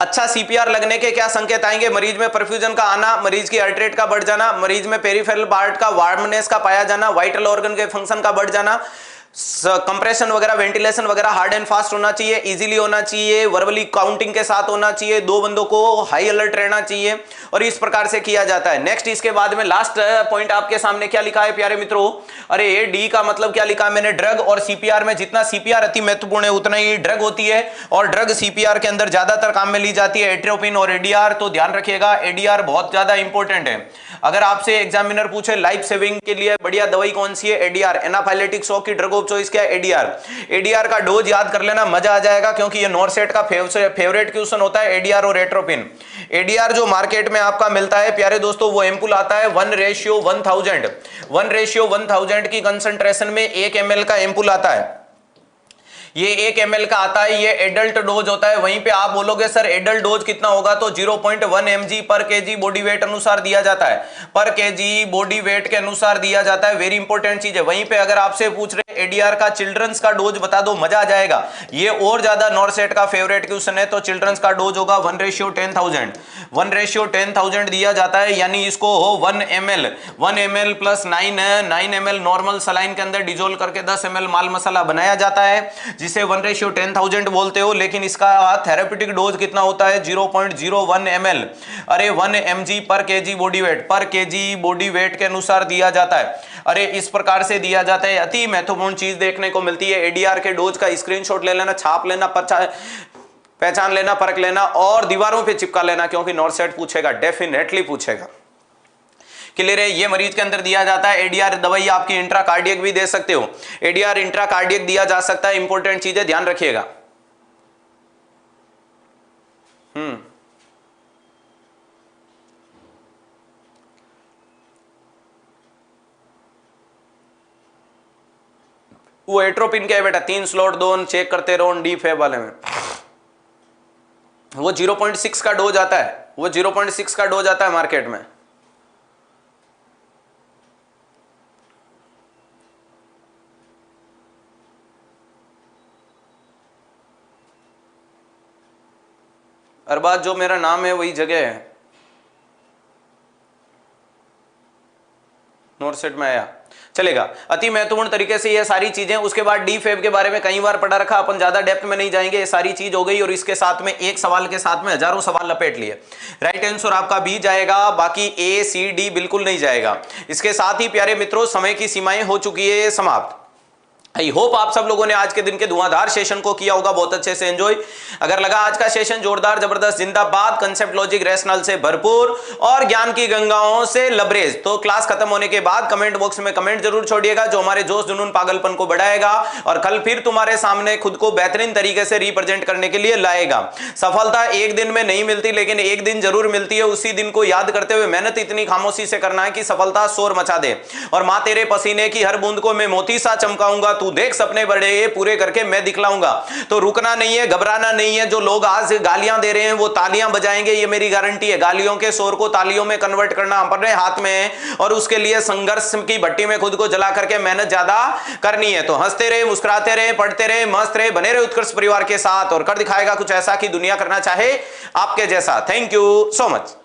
अच्छा सीपीआर लगने के क्या संकेत आएंगे, मरीज में परफ्यूजन का आना, मरीज की हार्ट रेट का बढ़ जाना, मरीज में पेरिफेरल पार्ट का वार्मनेस का पाया जाना, वाइटल ऑर्गन के फंक्शन का बढ़ जाना, कंप्रेशन वगैरह वेंटिलेशन वगैरह हार्ड एंड फास्ट होना चाहिए, इजीली होना चाहिए, वर्बली काउंटिंग के साथ होना चाहिए, 2 बंदों को हाई अलर्ट रहना चाहिए, और इस प्रकार से किया जाता है। नेक्स्ट इसके बाद में लास्ट पॉइंट आपके सामने क्या लिखा है प्यारे मित्रों, अरे ये डी का मतलब क्या लिखा है मैंने, ड्रग और सीपीआर में जितना सीपीआर अति महत्वपूर्ण है उतना ही ड्रग होती है, और ड्रग सीपीआर के अंदर ज्यादातर काम में ली जाती है एट्रोपिन और एडीआर। तो ध्यान रखिएगा एडीआर बहुत ज्यादा इंपॉर्टेंट है। अगर आपसे एग्जामिनर पूछे लाइफ सेविंग के लिए बढ़िया दवाई कौन सी है, एडीआर। एनाफाइलेटिक शॉक की ड्रग ऑफ चॉइस क्या है, एडीआर। एडीआर का डोज याद कर लेना, मजा आ जाएगा, क्योंकि ये नॉर्सेट का फेवरेट क्वेश्चन होता है, एडीआर और एट्रोपिन। एडीआर जो मार्केट में आपका मिलता है प्यारे दोस्तों वो एम्पुल आता है 1:1000। 1:1000 की कंसंट्रेशन में 1 ml का एम्पुल आता है। ये 1 ml का आता है, ये एडल्ट डोज होता है। वहीं पे आप बोलोगे सर एडल्ट डोज कितना होगा, तो 0.1 mg पर केजी बॉडी वेट अनुसार दिया जाता है, पर केजी बॉडी वेट के अनुसार दिया जाता है। वेरी इंपॉर्टेंट चीज है। वहीं पे अगर आपसे पूछ रहे एडीआर का चिल्ड्रंस का डोज बता दो, मजा आ जाएगा, ये और ज्यादा नॉर्सेट का फेवरेट क्वेश्चन है। तो चिल्ड्रंस का डोज होगा 1:10,000। 1:10,000 दिया जाता है, यानी इसको 1 ml plus 9 ml normal saline के अंदर डिजोल्व करके 10 ml माल मसाला बनाया जाता है, जिसे 1:10,000 बोलते हो। लेकिन इसका थेरेप्यूटिक डोज कितना होता है, 0.01 ml। अरे 1 mg पर केजी बॉडी वेट, पर केजी बॉडी वेट के अनुसार दिया जाता है। अरे इस प्रकार से दिया जाता है। अति महत्वपूर्ण चीज देखने को मिलती है, एडीआर के डोज का स्क्रीनशॉट ले लेना, छाप लेना, पहचान लेना, परख लेना, और दीवारों पे चिपका लेना, क्योंकि नॉर्सेट पूछेगा, डेफिनेटली पूछेगा। क्लियर है। ये मरीज के अंदर दिया जाता है। एडीआर दवाई आपकी इंट्राकार्डियक भी दे सकते हो, एडीआर इंट्राकार्डियक दिया जा सकता है। इंपॉर्टेंट चीज है, ध्यान रखिएगा। वो एट्रोपिन क्या है बेटा, 3 स्लॉट 2 चेक करते रहो डी फैब वाले में। वो 0.6 का डोज आता है, वो 0.6 का डोज आता है मार्केट में। अरबाज जो मेरा नाम है वही जगह है, नॉर्सेट में आया, चलेगा। अति महत्वपूर्ण तरीके से ये सारी चीजें। उसके बाद डी फेब के बारे में कई बार पढ़ा रखा, अपन ज्यादा डेप्थ में नहीं जाएंगे, ये सारी चीज हो गई। और इसके साथ में एक सवाल के साथ में हजारों सवाल लपेट लिए। राइट आंसर आपका बी जाएगा, बाकी ए सी डी बिल्कुल नहीं जाएगा। इसके साथ ही प्यारे मित्रों समय की सीमाएं हो चुकी है समाप्त। आई होप आप सब लोगों ने आज के दिन के धुआंधार सेशन को किया होगा बहुत अच्छे से एंजॉय। अगर लगा आज का सेशन जोरदार जबरदस्त जिंदाबाद कंसेप्ट लॉजिक रैशनल से भरपूर और ज्ञान की गंगाओं से लबरेज, तो क्लास खत्म होने के बाद कमेंट बॉक्स में कमेंट जरूर छोड़िएगा जो हमारे जोश जुनून पागलपन को बढ़ाएगा और कल फिर तुम्हारे सामने खुद को बेहतरीन तरीके से रिप्रेजेंट करने के लिए लाएगा। सफलता एक दिन में नहीं मिलती लेकिन एक दिन जरूर मिलती है। उसी दिन को याद करते हुए मेहनत इतनी खामोशी से करना है कि सफलता शोर मचा दे। और मां तेरे पसीने की हर बूंद को मैं मोती सा चमकाऊंगा, तू देख सपने बड़े ये पूरे करके मैं दिखलाऊंगा। तो रुकना नहीं है, घबराना नहीं है। जो लोग आज गालियां दे रहे हैं वो तालियां बजाएंगे, ये मेरी गारंटी है। गालियों के शोर को तालियों में कन्वर्ट करना अपने हाथ में है और उसके लिए संघर्ष की भट्टी में खुद को जला करके मेहनत ज्यादा करनी है। तो हंसते रहे, मुस्कुराते रहे, पढ़ते रहे, मस्त रहे, बने रहे उत्कर्ष परिवार के साथ और कर दिखाएगा कुछ ऐसा कि दुनिया करना चाहे आपके जैसा। Thank you so much.